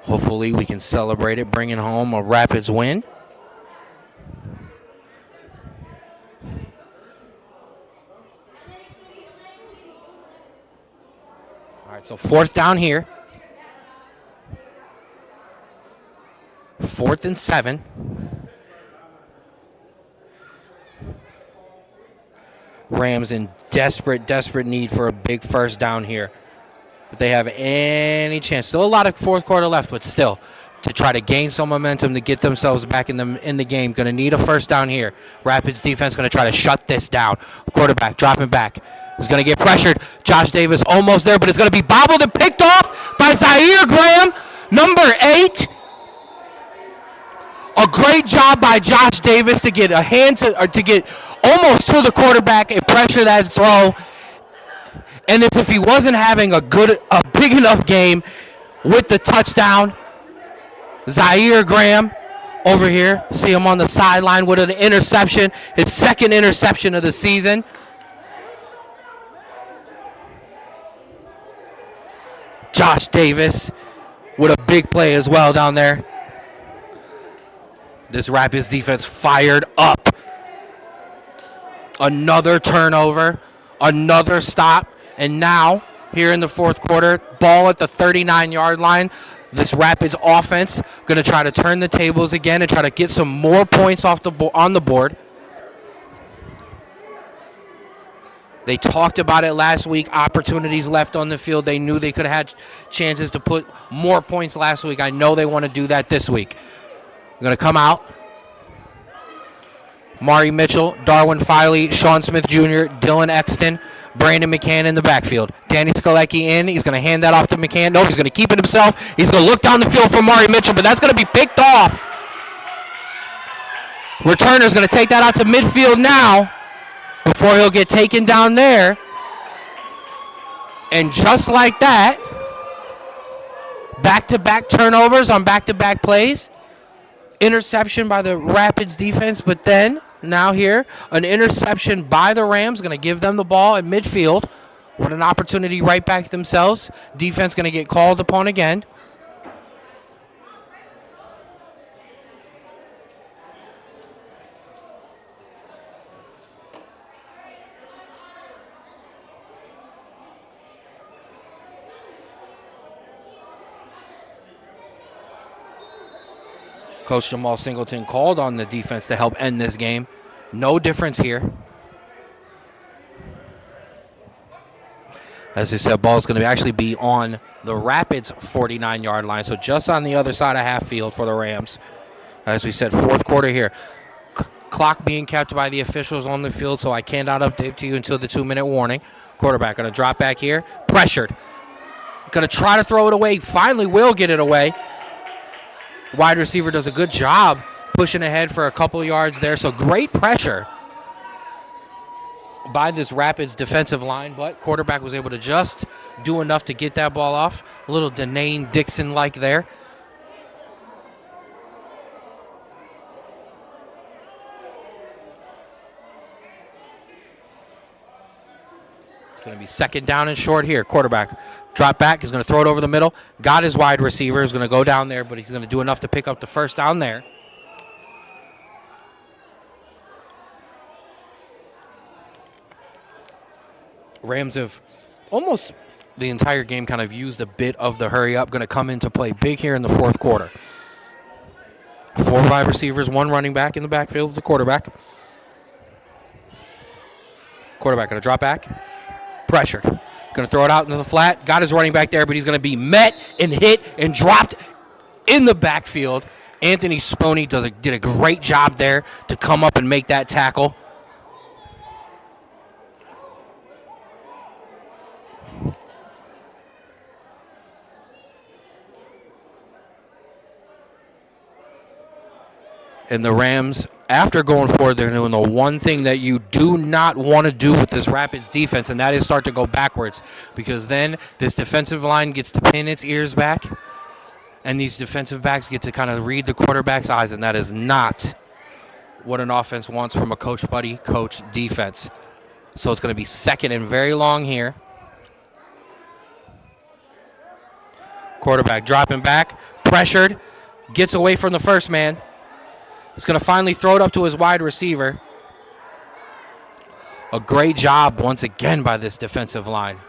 Speaker 1: Hopefully we can celebrate it, bringing home a Rapids win. All right, so fourth down here. 4th and 7. Rams in desperate need for a big first down here. If they have any chance. Still a lot of fourth quarter left, but still to try to gain some momentum to get themselves back in the game. Going to need a first down here. Rapids defense going to try to shut this down. Quarterback dropping back. Is going to get pressured. Josh Davis almost there, but it's going to be bobbled and picked off by Zaire Graham, number 8. A great job by Josh Davis to get to get almost to the quarterback and pressure that throw. And as if he wasn't having a big enough game with the touchdown, Zaire Graham over here, see him on the sideline with an interception, his second interception of the season. Josh Davis with a big play as well down there. This Rapids defense fired up. Another turnover, another stop, and now here in the fourth quarter, ball at the 39-yard line. This Rapids offense going to try to turn the tables again and try to get some more points off on the board. They talked about it last week, opportunities left on the field. They knew they could have had chances to put more points last week. I know they want to do that this week. They're going to come out. Mari Mitchell, Darwin Filey, Sean Smith Jr., Dylan Exton, Brandon McCann in the backfield. Danny Skolecki in. He's going to hand that off to McCann. No, he's going to keep it himself. He's going to look down the field for Mari Mitchell, but that's going to be picked off. Returner's going to take that out to midfield now before he'll get taken down there. And just like that, back-to-back turnovers on back-to-back plays. Interception by the Rapids defense, but then now here, an interception by the Rams, going to give them the ball at midfield with an opportunity right back themselves. Defense going to get called upon again. Coach Jamal Singleton called on the defense to help end this game. No difference here. As I said, ball is going to actually be on the Rapids 49-yard line, so just on the other side of half field for the Rams. As we said, fourth quarter here. Clock being kept by the officials on the field, so I cannot update to you until the 2-minute warning. Quarterback going to drop back here. Pressured. Going to try to throw it away. Finally will get it away. Wide receiver does a good job pushing ahead for a couple yards there. So great pressure by this Rapids defensive line, but quarterback was able to just do enough to get that ball off. A little Denane Dixon-like there. It's going to be second down and short here. Quarterback drop back. He's going to throw it over the middle. Got his wide receiver. He's going to go down there, but he's going to do enough to pick up the first down there. Rams have almost the entire game kind of used a bit of the hurry up. Going to come into play big here in the fourth quarter. 4 wide receivers, 1 running back in the backfield with the quarterback. Quarterback going to drop back. Pressured. Going to throw it out into the flat. Got his running back there, but he's going to be met and hit and dropped in the backfield. Anthony Sponey did a great job there to come up and make that tackle. And the Rams, after going forward, they're doing the one thing that you do not want to do with this Rapids defense, and that is start to go backwards, because then this defensive line gets to pin its ears back, and these defensive backs get to kind of read the quarterback's eyes, and that is not what an offense wants from a coach buddy, coach defense. So it's going to be second and very long here. Quarterback dropping back, pressured, gets away from the first man. He's going to finally throw it up to his wide receiver. A great job once again by this defensive line.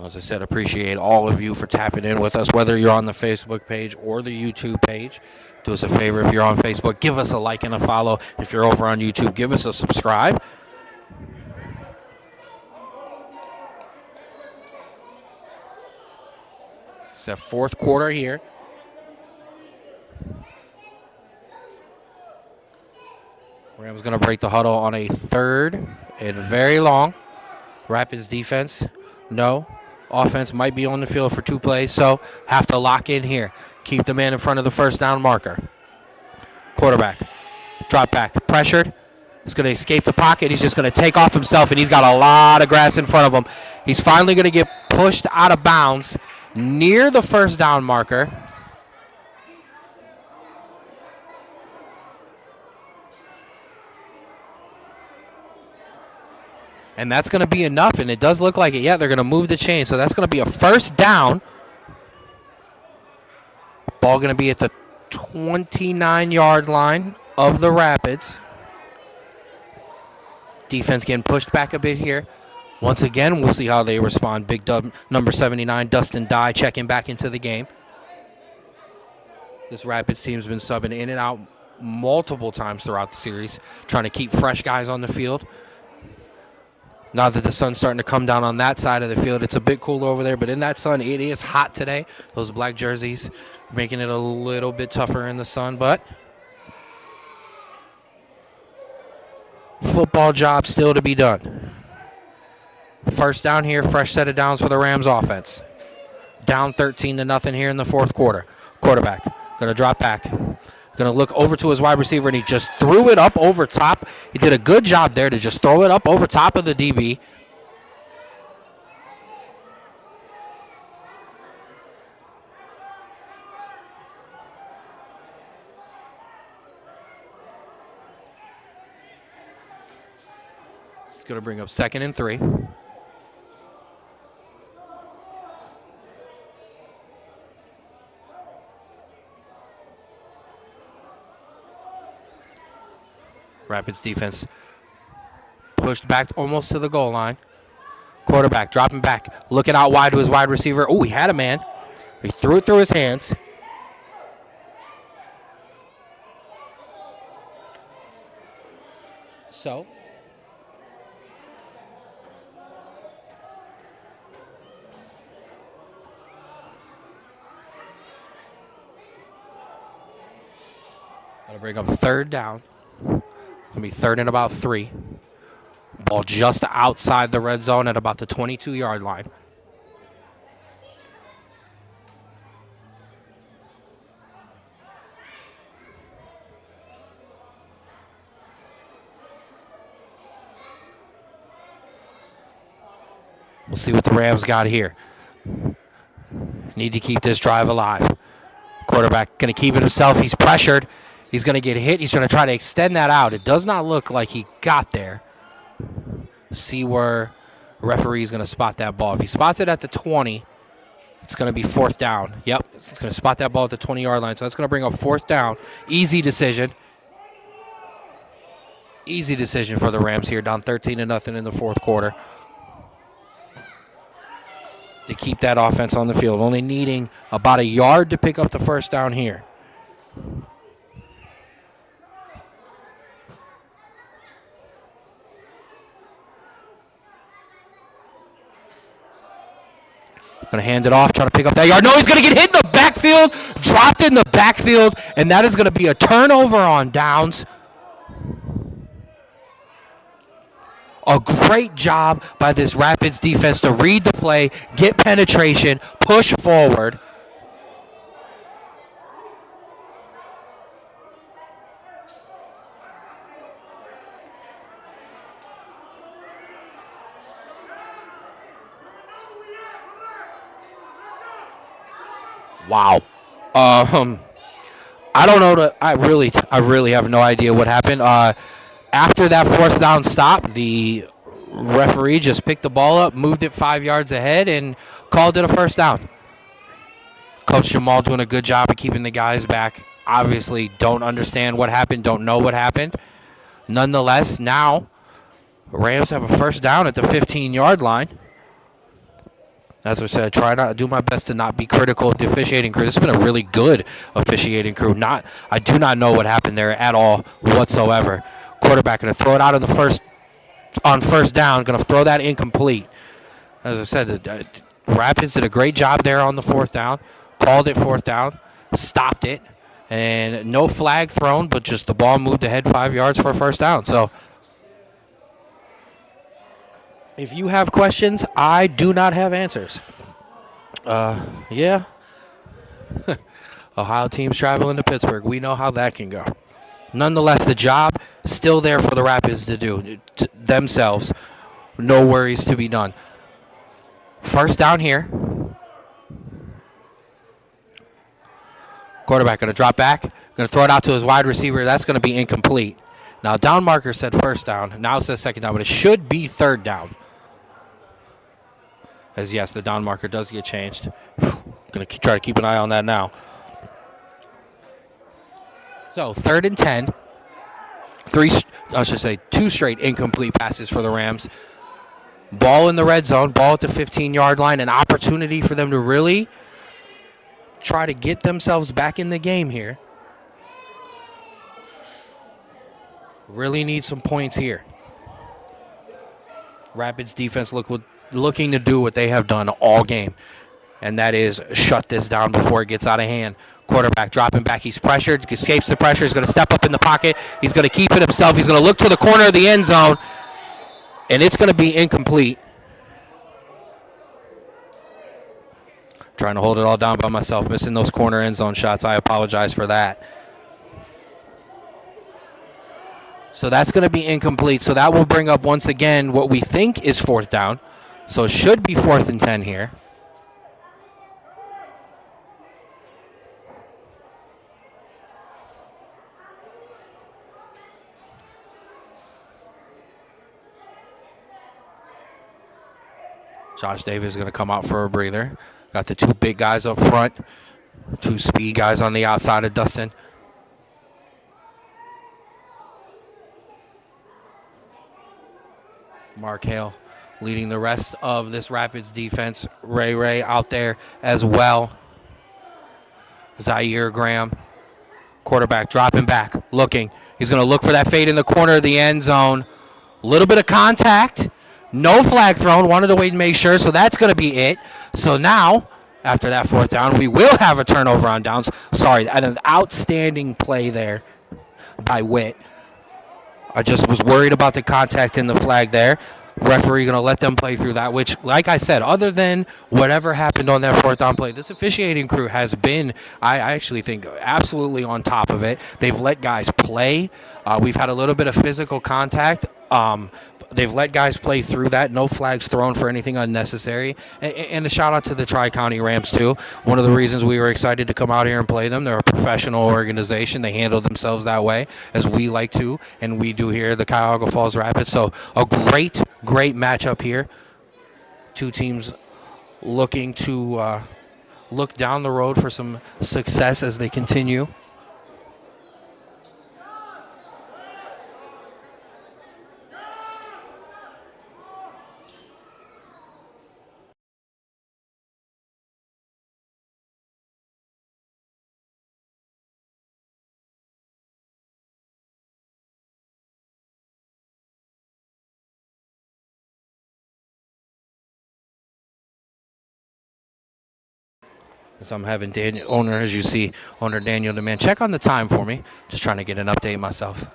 Speaker 1: As I said, appreciate all of you for tapping in with us, whether you're on the Facebook page or the YouTube page. Do us a favor, if you're on Facebook, give us a like and a follow. If you're over on YouTube, give us a subscribe. It's that fourth quarter here. Rams going to break the huddle on a third and very long. Rapids defense, no. Offense might be on the field for 2 plays, so have to lock in here. Keep the man in front of the first down marker. Quarterback, drop back, pressured. He's going to escape the pocket. He's just going to take off himself, and he's got a lot of grass in front of him. He's finally going to get pushed out of bounds near the first down marker. And that's going to be enough, and it does look like it. Yeah, they're going to move the chain, so that's going to be a first down. Ball going to be at the 29-yard line of the Rapids. Defense getting pushed back a bit here. Once again, we'll see how they respond. Big dub, number 79, Dustin Dye, checking back into the game. This Rapids team's been subbing in and out multiple times throughout the series, trying to keep fresh guys on the field. Now that the sun's starting to come down on that side of the field, it's a bit cooler over there, but in that sun, it is hot today. Those black jerseys making it a little bit tougher in the sun, but football job still to be done. First down here, fresh set of downs for the Rams offense. Down 13-0 here in the fourth quarter. Quarterback going to drop back. Going to look over to his wide receiver, and he just threw it up over top. He did a good job there to just throw it up over top of the DB. It's going to bring up 2nd and 3. Rapids defense pushed back almost to the goal line. Quarterback dropping back, looking out wide to his wide receiver. Oh, he had a man. He threw it through his hands. So, that'll bring up 3rd down. Going to be 3rd and about 3. Ball just outside the red zone at about the 22-yard line. We'll see what the Rams got here. Need to keep this drive alive. Quarterback going to keep it himself. He's pressured. He's going to get hit. He's going to try to extend that out. It does not look like he got there. See where the referee is going to spot that ball. If he spots it at the 20, it's going to be 4th down. Yep, it's going to spot that ball at the 20-yard line. So that's going to bring up 4th down. Easy decision. Easy decision for the Rams here. Down 13-0 in the fourth quarter. To keep that offense on the field. Only needing about a yard to pick up the 1st down here. Going to hand it off, trying to pick up that yard. No, he's going to get hit in the backfield, dropped in the backfield, and that is going to be a turnover on downs. A great job by this Rapids defense to read the play, get penetration, push forward. Wow. I don't know. I really have no idea what happened. After that 4th down stop, the referee just picked the ball up, moved it 5 yards ahead, and called it a 1st down. Coach Jamal doing a good job of keeping the guys back. Obviously, don't understand what happened, don't know what happened. Nonetheless, now Rams have a 1st down at the 15-yard line. As I said, try not do my best to not be critical of the officiating crew. This has been a really good officiating crew. I do not know what happened there at all whatsoever. Quarterback going to throw it out on 1st down. Going to throw that incomplete. As I said, the Rapids did a great job there on the 4th down. Called it 4th down. Stopped it. And no flag thrown, but just the ball moved ahead 5 yards for a 1st down. So if you have questions, I do not have answers. Yeah. Ohio teams traveling to Pittsburgh. We know how that can go. Nonetheless, the job still there for the Rapids to do themselves. No worries to be done. 1st down here. Quarterback going to drop back. Going to throw it out to his wide receiver. That's going to be incomplete. Now, down marker said 1st down. Now it says 2nd down, but it should be 3rd down. As yes, the down marker does get changed. Going to try to keep an eye on that now. So 3rd and 10. Two straight incomplete passes for the Rams. Ball in the red zone, ball at the 15-yard line, an opportunity for them to really try to get themselves back in the game here. Really need some points here. Rapids defense looking to do what they have done all game, and that is shut this down before it gets out of hand. Quarterback dropping back. He's pressured, escapes the pressure. He's going to step up in the pocket. He's going to keep it himself. He's going to look to the corner of the end zone, and it's going to be incomplete. Trying to hold it all down by myself, missing those corner end zone shots. I apologize for that. So that's going to be incomplete. So that will bring up once again what we think is 4th down. So it should be 4th and 10 here. Josh Davis is going to come out for a breather. Got the 2 big guys up front, 2 speed guys on the outside of Dustin. Mark Hale leading the rest of this Rapids defense. Ray out there as well. Zaire Graham, quarterback, dropping back, looking. He's going to look for that fade in the corner of the end zone. A little bit of contact. No flag thrown. Wanted to wait and make sure, so that's going to be it. So now, after that 4th down, we will have a turnover on downs. Sorry, an outstanding play there by Witt. I just was worried about the contact in the flag there. Referee going to let them play through that, which, like I said, other than whatever happened on that 4th down play, this officiating crew has been, I actually think, absolutely on top of it. They've let guys play. We've had a little bit of physical contact. They've let guys play through that. No flags thrown for anything unnecessary. And a shout out to the Tri-County Rams, too. One of the reasons we were excited to come out here and play them, they're a professional organization. They handle themselves that way, as we like to, and we do here, the Cuyahoga Falls Rapids. So a great matchup here. 2 teams looking to look down the road for some success as they continue. So I'm having owner Daniel Demand check on the time for me. Just trying to get an update myself.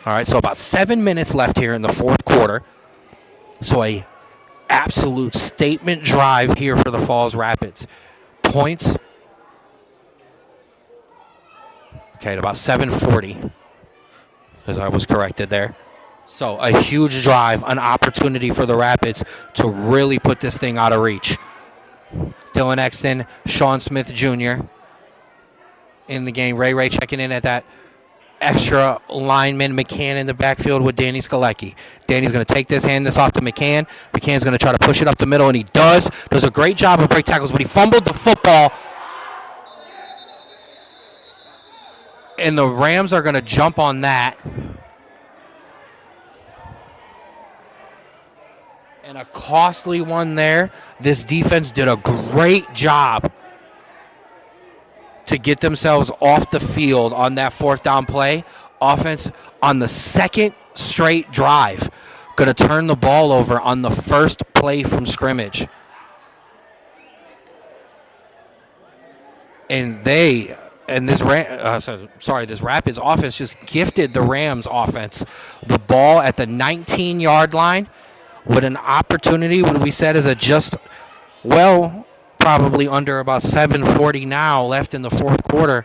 Speaker 1: All right, so about 7 minutes left here in the 4th quarter. So a absolute statement drive here for the Falls Rapids. Points. Okay, at about 7:40, as I was corrected there. So a huge drive, an opportunity for the Rapids to really put this thing out of reach. Dylan Exton, Sean Smith Jr. in the game. Ray checking in at that extra lineman. McCann in the backfield with Danny Skalecki. Danny's going to hand this off to McCann. McCann's going to try to push it up the middle, and he does. Does a great job of break tackles, but he fumbled the football. And the Rams are going to jump on that. And a costly one there. This defense did a great job to get themselves off the field on that 4th down play. Offense on the 2nd straight drive. Going to turn the ball over on the 1st play from scrimmage. And this Rapids offense just gifted the Rams offense the ball at the 19-yard line. With an opportunity, what we said is probably under about 7:40 now left in the 4th quarter.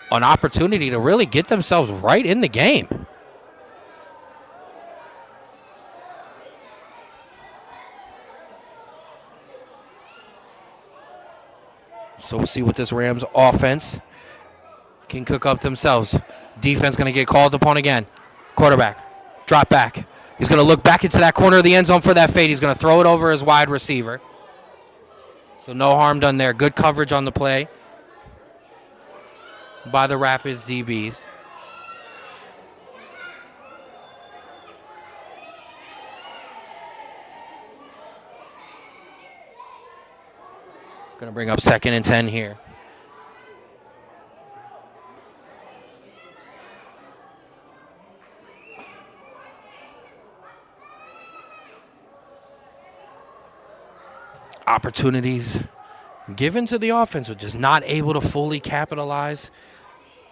Speaker 1: An opportunity to really get themselves right in the game. So we'll see what this Rams offense can cook up themselves. Defense going to get called upon again. Quarterback, drop back. He's going to look back into that corner of the end zone for that fade. He's going to throw it over his wide receiver. So no harm done there. Good coverage on the play by the Rapids DBs. Going to bring up 2nd and 10 here. Opportunities given to the offense, but just not able to fully capitalize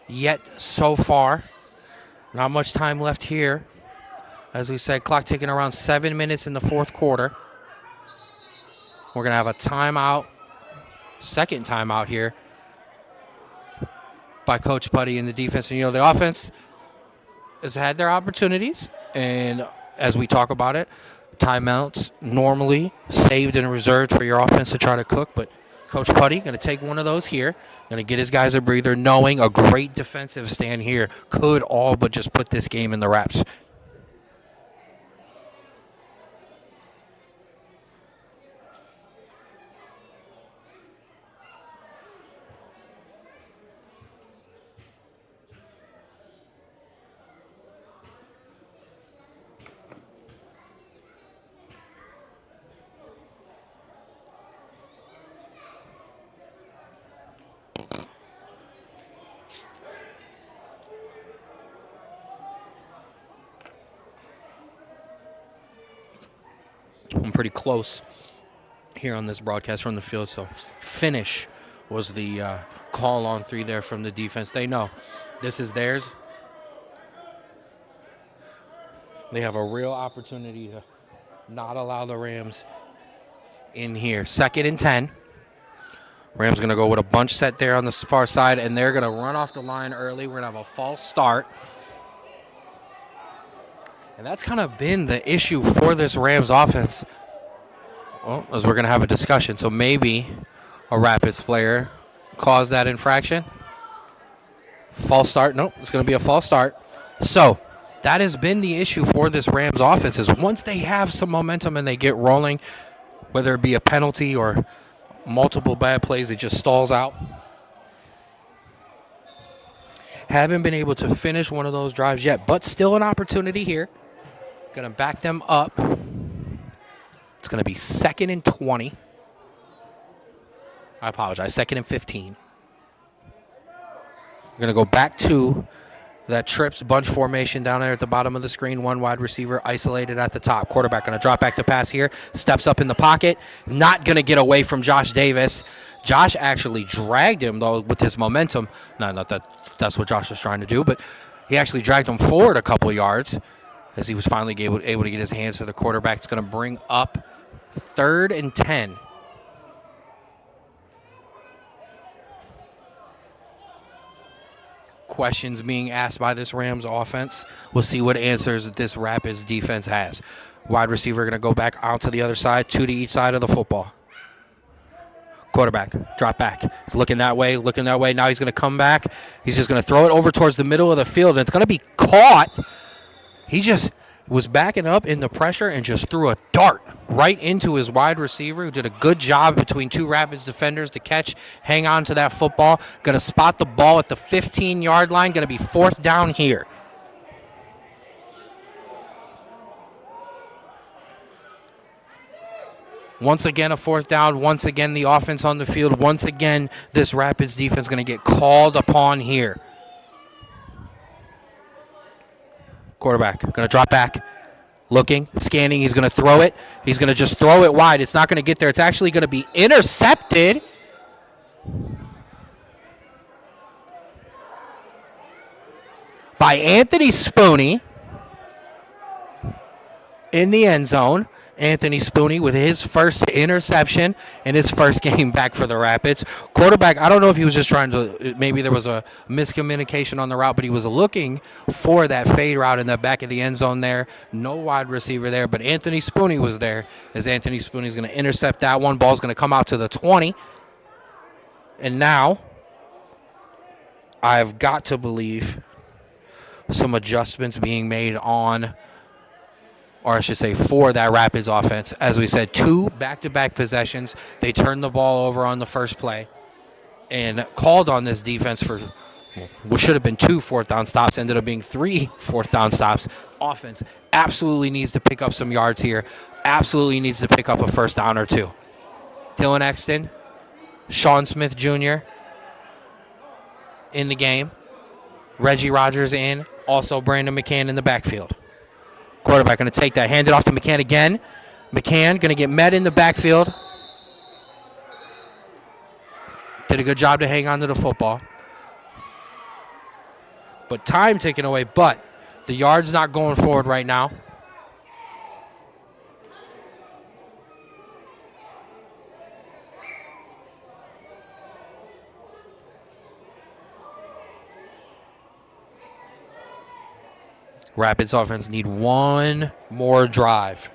Speaker 1: yet so far. Not much time left here. As we said, clock ticking around 7 minutes in the 4th quarter. We're going to have a timeout, second timeout here by Coach Putty in the defense. And, the offense has had their opportunities, and as we talk about it, timeouts normally saved and reserved for your offense to try to cook, but Coach Putty going to take one of those here, going to get his guys a breather, knowing a great defensive stand here could all but just put this game in the wraps. I'm pretty close here on this broadcast from the field, so finish was the call on 3 there from the defense. They know this is theirs. They have a real opportunity to not allow the Rams in here. 2nd and 10. Rams going to go with a bunch set there on the far side, and they're going to run off the line early. We're going to have a false start. And that's kind of been the issue for this Rams offense. Well, as we're going to have a discussion. So maybe a Rapids player caused that infraction. False start. Nope, it's going to be a false start. So that has been the issue for this Rams offense is once they have some momentum and they get rolling, whether it be a penalty or multiple bad plays, it just stalls out. Haven't been able to finish one of those drives yet, but still an opportunity here. Going to back them up. It's going to be 2nd and 20. I apologize, 2nd and 15. We're going to go back to that trips bunch formation down there at the bottom of the screen. One wide receiver isolated at the top. Quarterback going to drop back to pass here. Steps up in the pocket. Not going to get away from Josh Davis. Josh actually dragged him, though, with his momentum. No, not that that's what Josh was trying to do, but he actually dragged him forward a couple yards as he was finally able to get his hands to the quarterback. It's going to bring up 3rd and 10. Questions being asked by this Rams offense. We'll see what answers this Rapids defense has. Wide receiver going to go back out to the other side, 2 to each side of the football. Quarterback, drop back. He's looking that way. Now he's going to come back. He's just going to throw it over towards the middle of the field, and it's going to be caught. He just was backing up in the pressure and just threw a dart right into his wide receiver, who did a good job between 2 Rapids defenders to catch, hang on to that football. Going to spot the ball at the 15-yard line. Going to be 4th down here. Once again, a 4th down. Once again, the offense on the field. Once again, this Rapids defense going to get called upon here. Quarterback going to drop back, looking, scanning. He's going to throw it. He's going to just throw it wide. It's not going to get there. It's actually going to be intercepted by Anthony Spooney in the end zone. Anthony Spooney with his first interception in his first game back for the Rapids. Quarterback, I don't know if he was just trying to, maybe there was a miscommunication on the route, but he was looking for that fade route in the back of the end zone there. No wide receiver there, but Anthony Spooney was there, as Anthony Spooney's going to intercept that one. Ball's going to come out to the 20. And now I've got to believe some adjustments being made on or I should say for that Rapids offense. As we said, 2 back-to-back possessions. They turned the ball over on the first play and called on this defense for what should have been 2 fourth-down stops, ended up being 3 fourth-down stops. Offense absolutely needs to pick up some yards here. Absolutely needs to pick up a first down or 2. Dylan Exton, Sean Smith Jr. in the game. Reggie Rogers in. Also Brandon McCann in the backfield. Quarterback going to take that. Hand it off to McCann again. McCann going to get met in the backfield. Did a good job to hang on to the football. But time taken away. But the yard's not going forward right now. Rapids offense need one more drive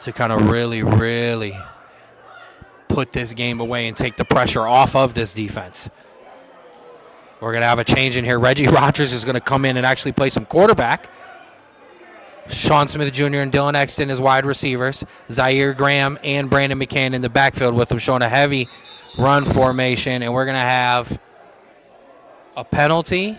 Speaker 1: to kind of really, really put this game away and take the pressure off of this defense. We're going to have a change in here. Reggie Rogers is going to come in and actually play some quarterback. Sean Smith Jr. and Dylan Exton as wide receivers. Zaire Graham and Brandon McCann in the backfield with them, showing a heavy run formation. And we're going to have a penalty.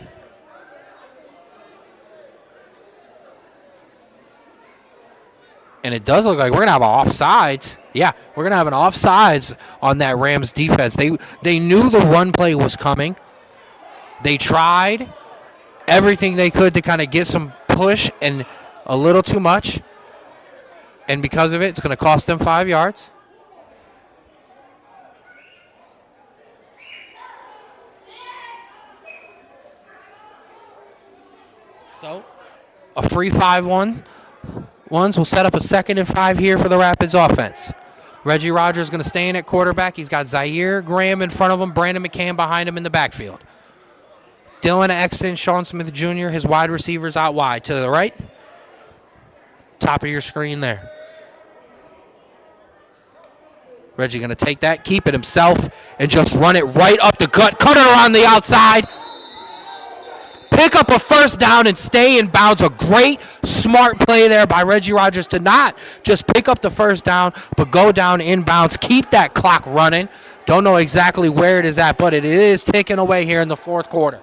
Speaker 1: And it does look like we're going to have an offsides. Yeah, we're going to have an offsides on that Rams defense. They knew the run play was coming. They tried everything they could to kind of get some push and a little too much. And because of it, it's going to cost them 5 yards. So, a free 5-1. Will set up a 2nd and 5 here for the Rapids offense. Reggie Rogers is going to stay in at quarterback. He's got Zaire Graham in front of him, Brandon McCann behind him in the backfield. Dylan Exton, Sean Smith Jr., his wide receivers out wide. To the right, top of your screen there. Reggie going to take that, keep it himself, and just run it right up the gut. Cut it around the outside. Pick up a first down and stay in bounds. A great, smart play there by Reggie Rogers to not just pick up the first down, but go down in bounds. Keep that clock running. Don't know exactly where it is at, but it is ticking away here in the 4th quarter.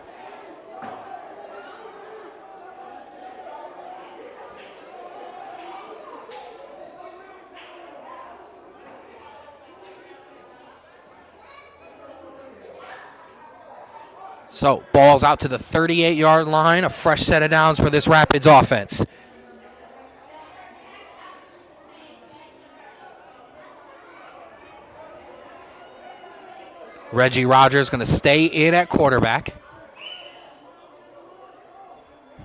Speaker 1: So, ball's out to the 38-yard line. A fresh set of downs for this Rapids offense. Reggie Rogers going to stay in at quarterback.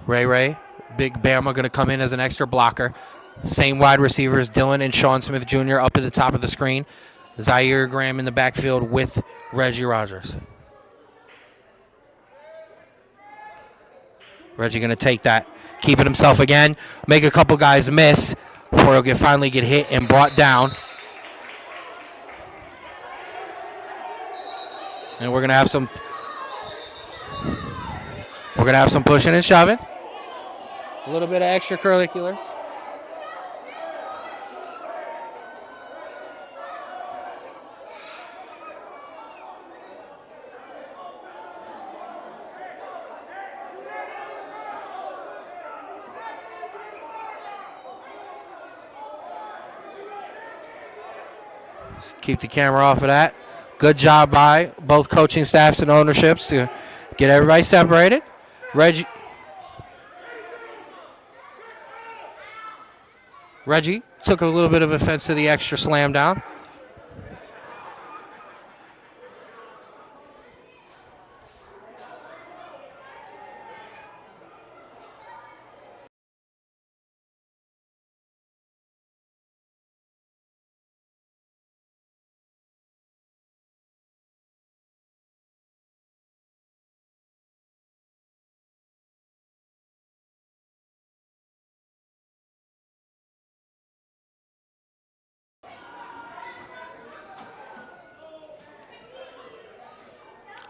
Speaker 1: Ray, Big Bama going to come in as an extra blocker. Same wide receivers, Dylan and Sean Smith Jr. up at the top of the screen. Zaire Graham in the backfield with Reggie Rogers. Reggie going to take that, keep it himself again, make a couple guys miss before he'll finally get hit and brought down. And we're going to have some pushing and shoving. A little bit of extracurriculars. Keep the camera off of that. Good job by both coaching staffs and ownerships to get everybody separated. Reggie took a little bit of offense to the extra slam down.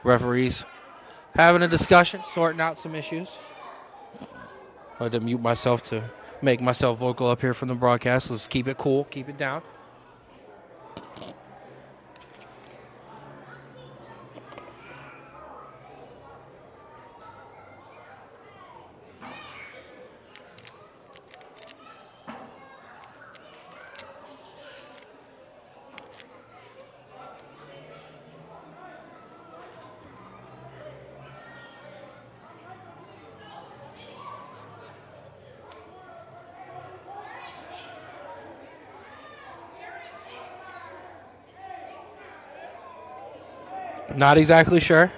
Speaker 1: Referees having a discussion, sorting out some issues. I had to mute myself to make myself vocal up here from the broadcast. Let's keep it cool, keep it down. Not exactly sure.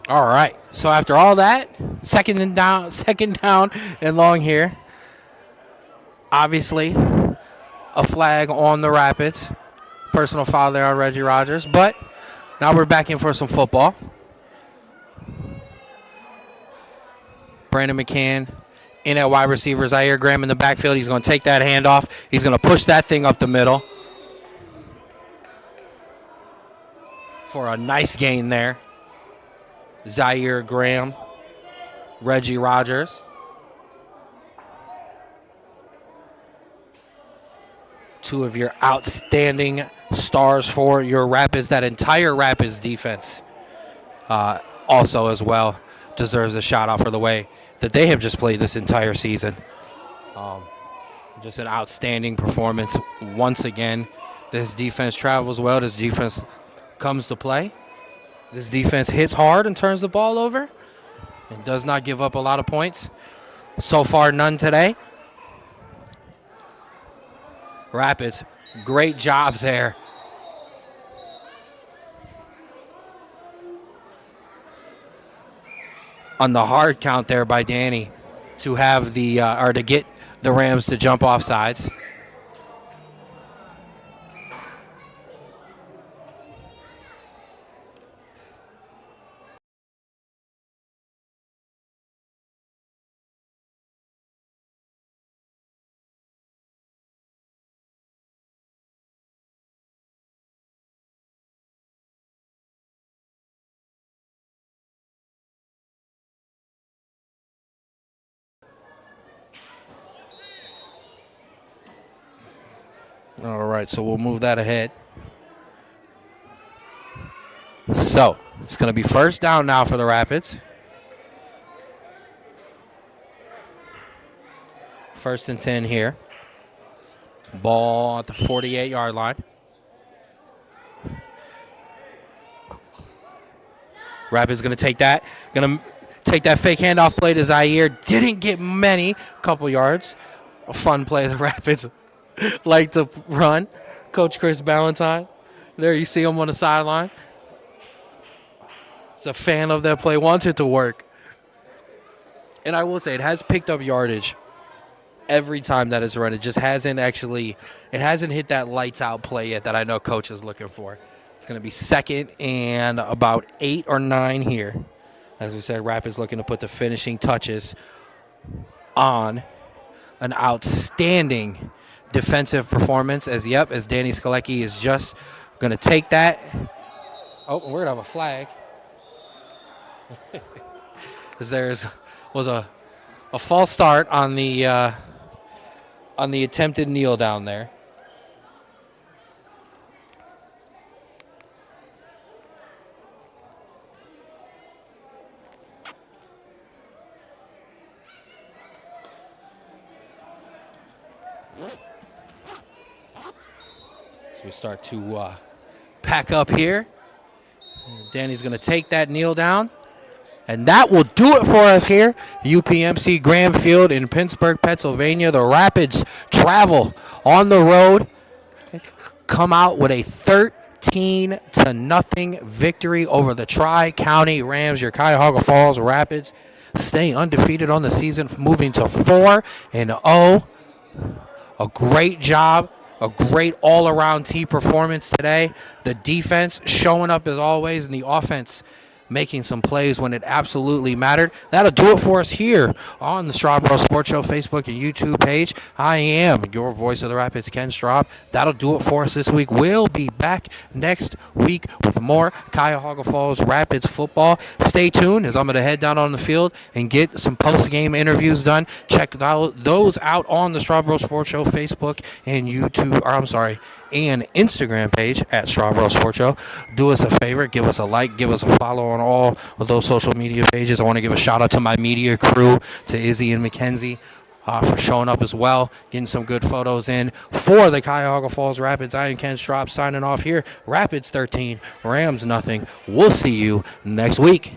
Speaker 1: All right. So after all that, second down and long here. Obviously, a flag on the Rapids. Personal foul there on Reggie Rogers. But now we're back in for some football. Brandon McCann in at wide receiver. Zaire Graham in the backfield. He's going to take that handoff. He's going to push that thing up the middle for a nice gain there. Zaire Graham, Reggie Rogers. Two of your outstanding stars for your Rapids. That entire Rapids defense also as well deserves a shout out for the way that they have just played this entire season. Just an outstanding performance once again. This defense travels well. This defense comes to play. This defense hits hard and turns the ball over and does not give up a lot of points. So far, none today. Rapids, great job there. On the hard count there by Danny to have the or to get the Rams to jump off sides. All right, so we'll move that ahead. So it's going to be first down now for the Rapids. First and 10 here. Ball at the 48-yard line. Rapids going to take that. Going to take that fake handoff play to Zaire. Didn't get many. Couple yards. A fun play the Rapids like to run. Coach Chris Ballantyne. There you see him on the sideline. He's a fan of that play. Wants it to work. And I will say it has picked up yardage every time that it's run. It just hasn't hit that lights out play yet that I know Coach is looking for. It's going to be second and about 8 or 9 here. As we said, Rapids looking to put the finishing touches on an outstanding defensive performance as Danny Skalecki is just going to take that. Oh, we're going to have a flag. As was a false start on the attempted kneel down there. We start to pack up here. Danny's going to take that kneel down. And that will do it for us here. UPMC Graham Field in Pittsburgh, Pennsylvania. The Rapids travel on the road. Come out with a 13-0 victory over the Tri-County Rams. Your Cuyahoga Falls Rapids stay undefeated on the season, moving to 4-0. A great job, a great all-around team performance today. The defense showing up as always, and the offense making some plays when it absolutely mattered. That'll do it for us here on the Strawboro Sports Show Facebook and YouTube page. I am your voice of the Rapids, Ken Straub. That'll do it for us this week. We'll be back next week with more Cuyahoga Falls Rapids football. Stay tuned as I'm going to head down on the field and get some post-game interviews done. Check those out on the Strawboro Sports Show Facebook and and Instagram page at Strawboro Sports Show. Do us a favor, give us a like, give us a follow on all of those social media pages. I want to give a shout out to my media crew, to Izzy and Mackenzie, for showing up as well, getting some good photos in for the Cuyahoga Falls Rapids. I am Ken Straub signing off here. Rapids 13, Rams nothing. We'll see you next week.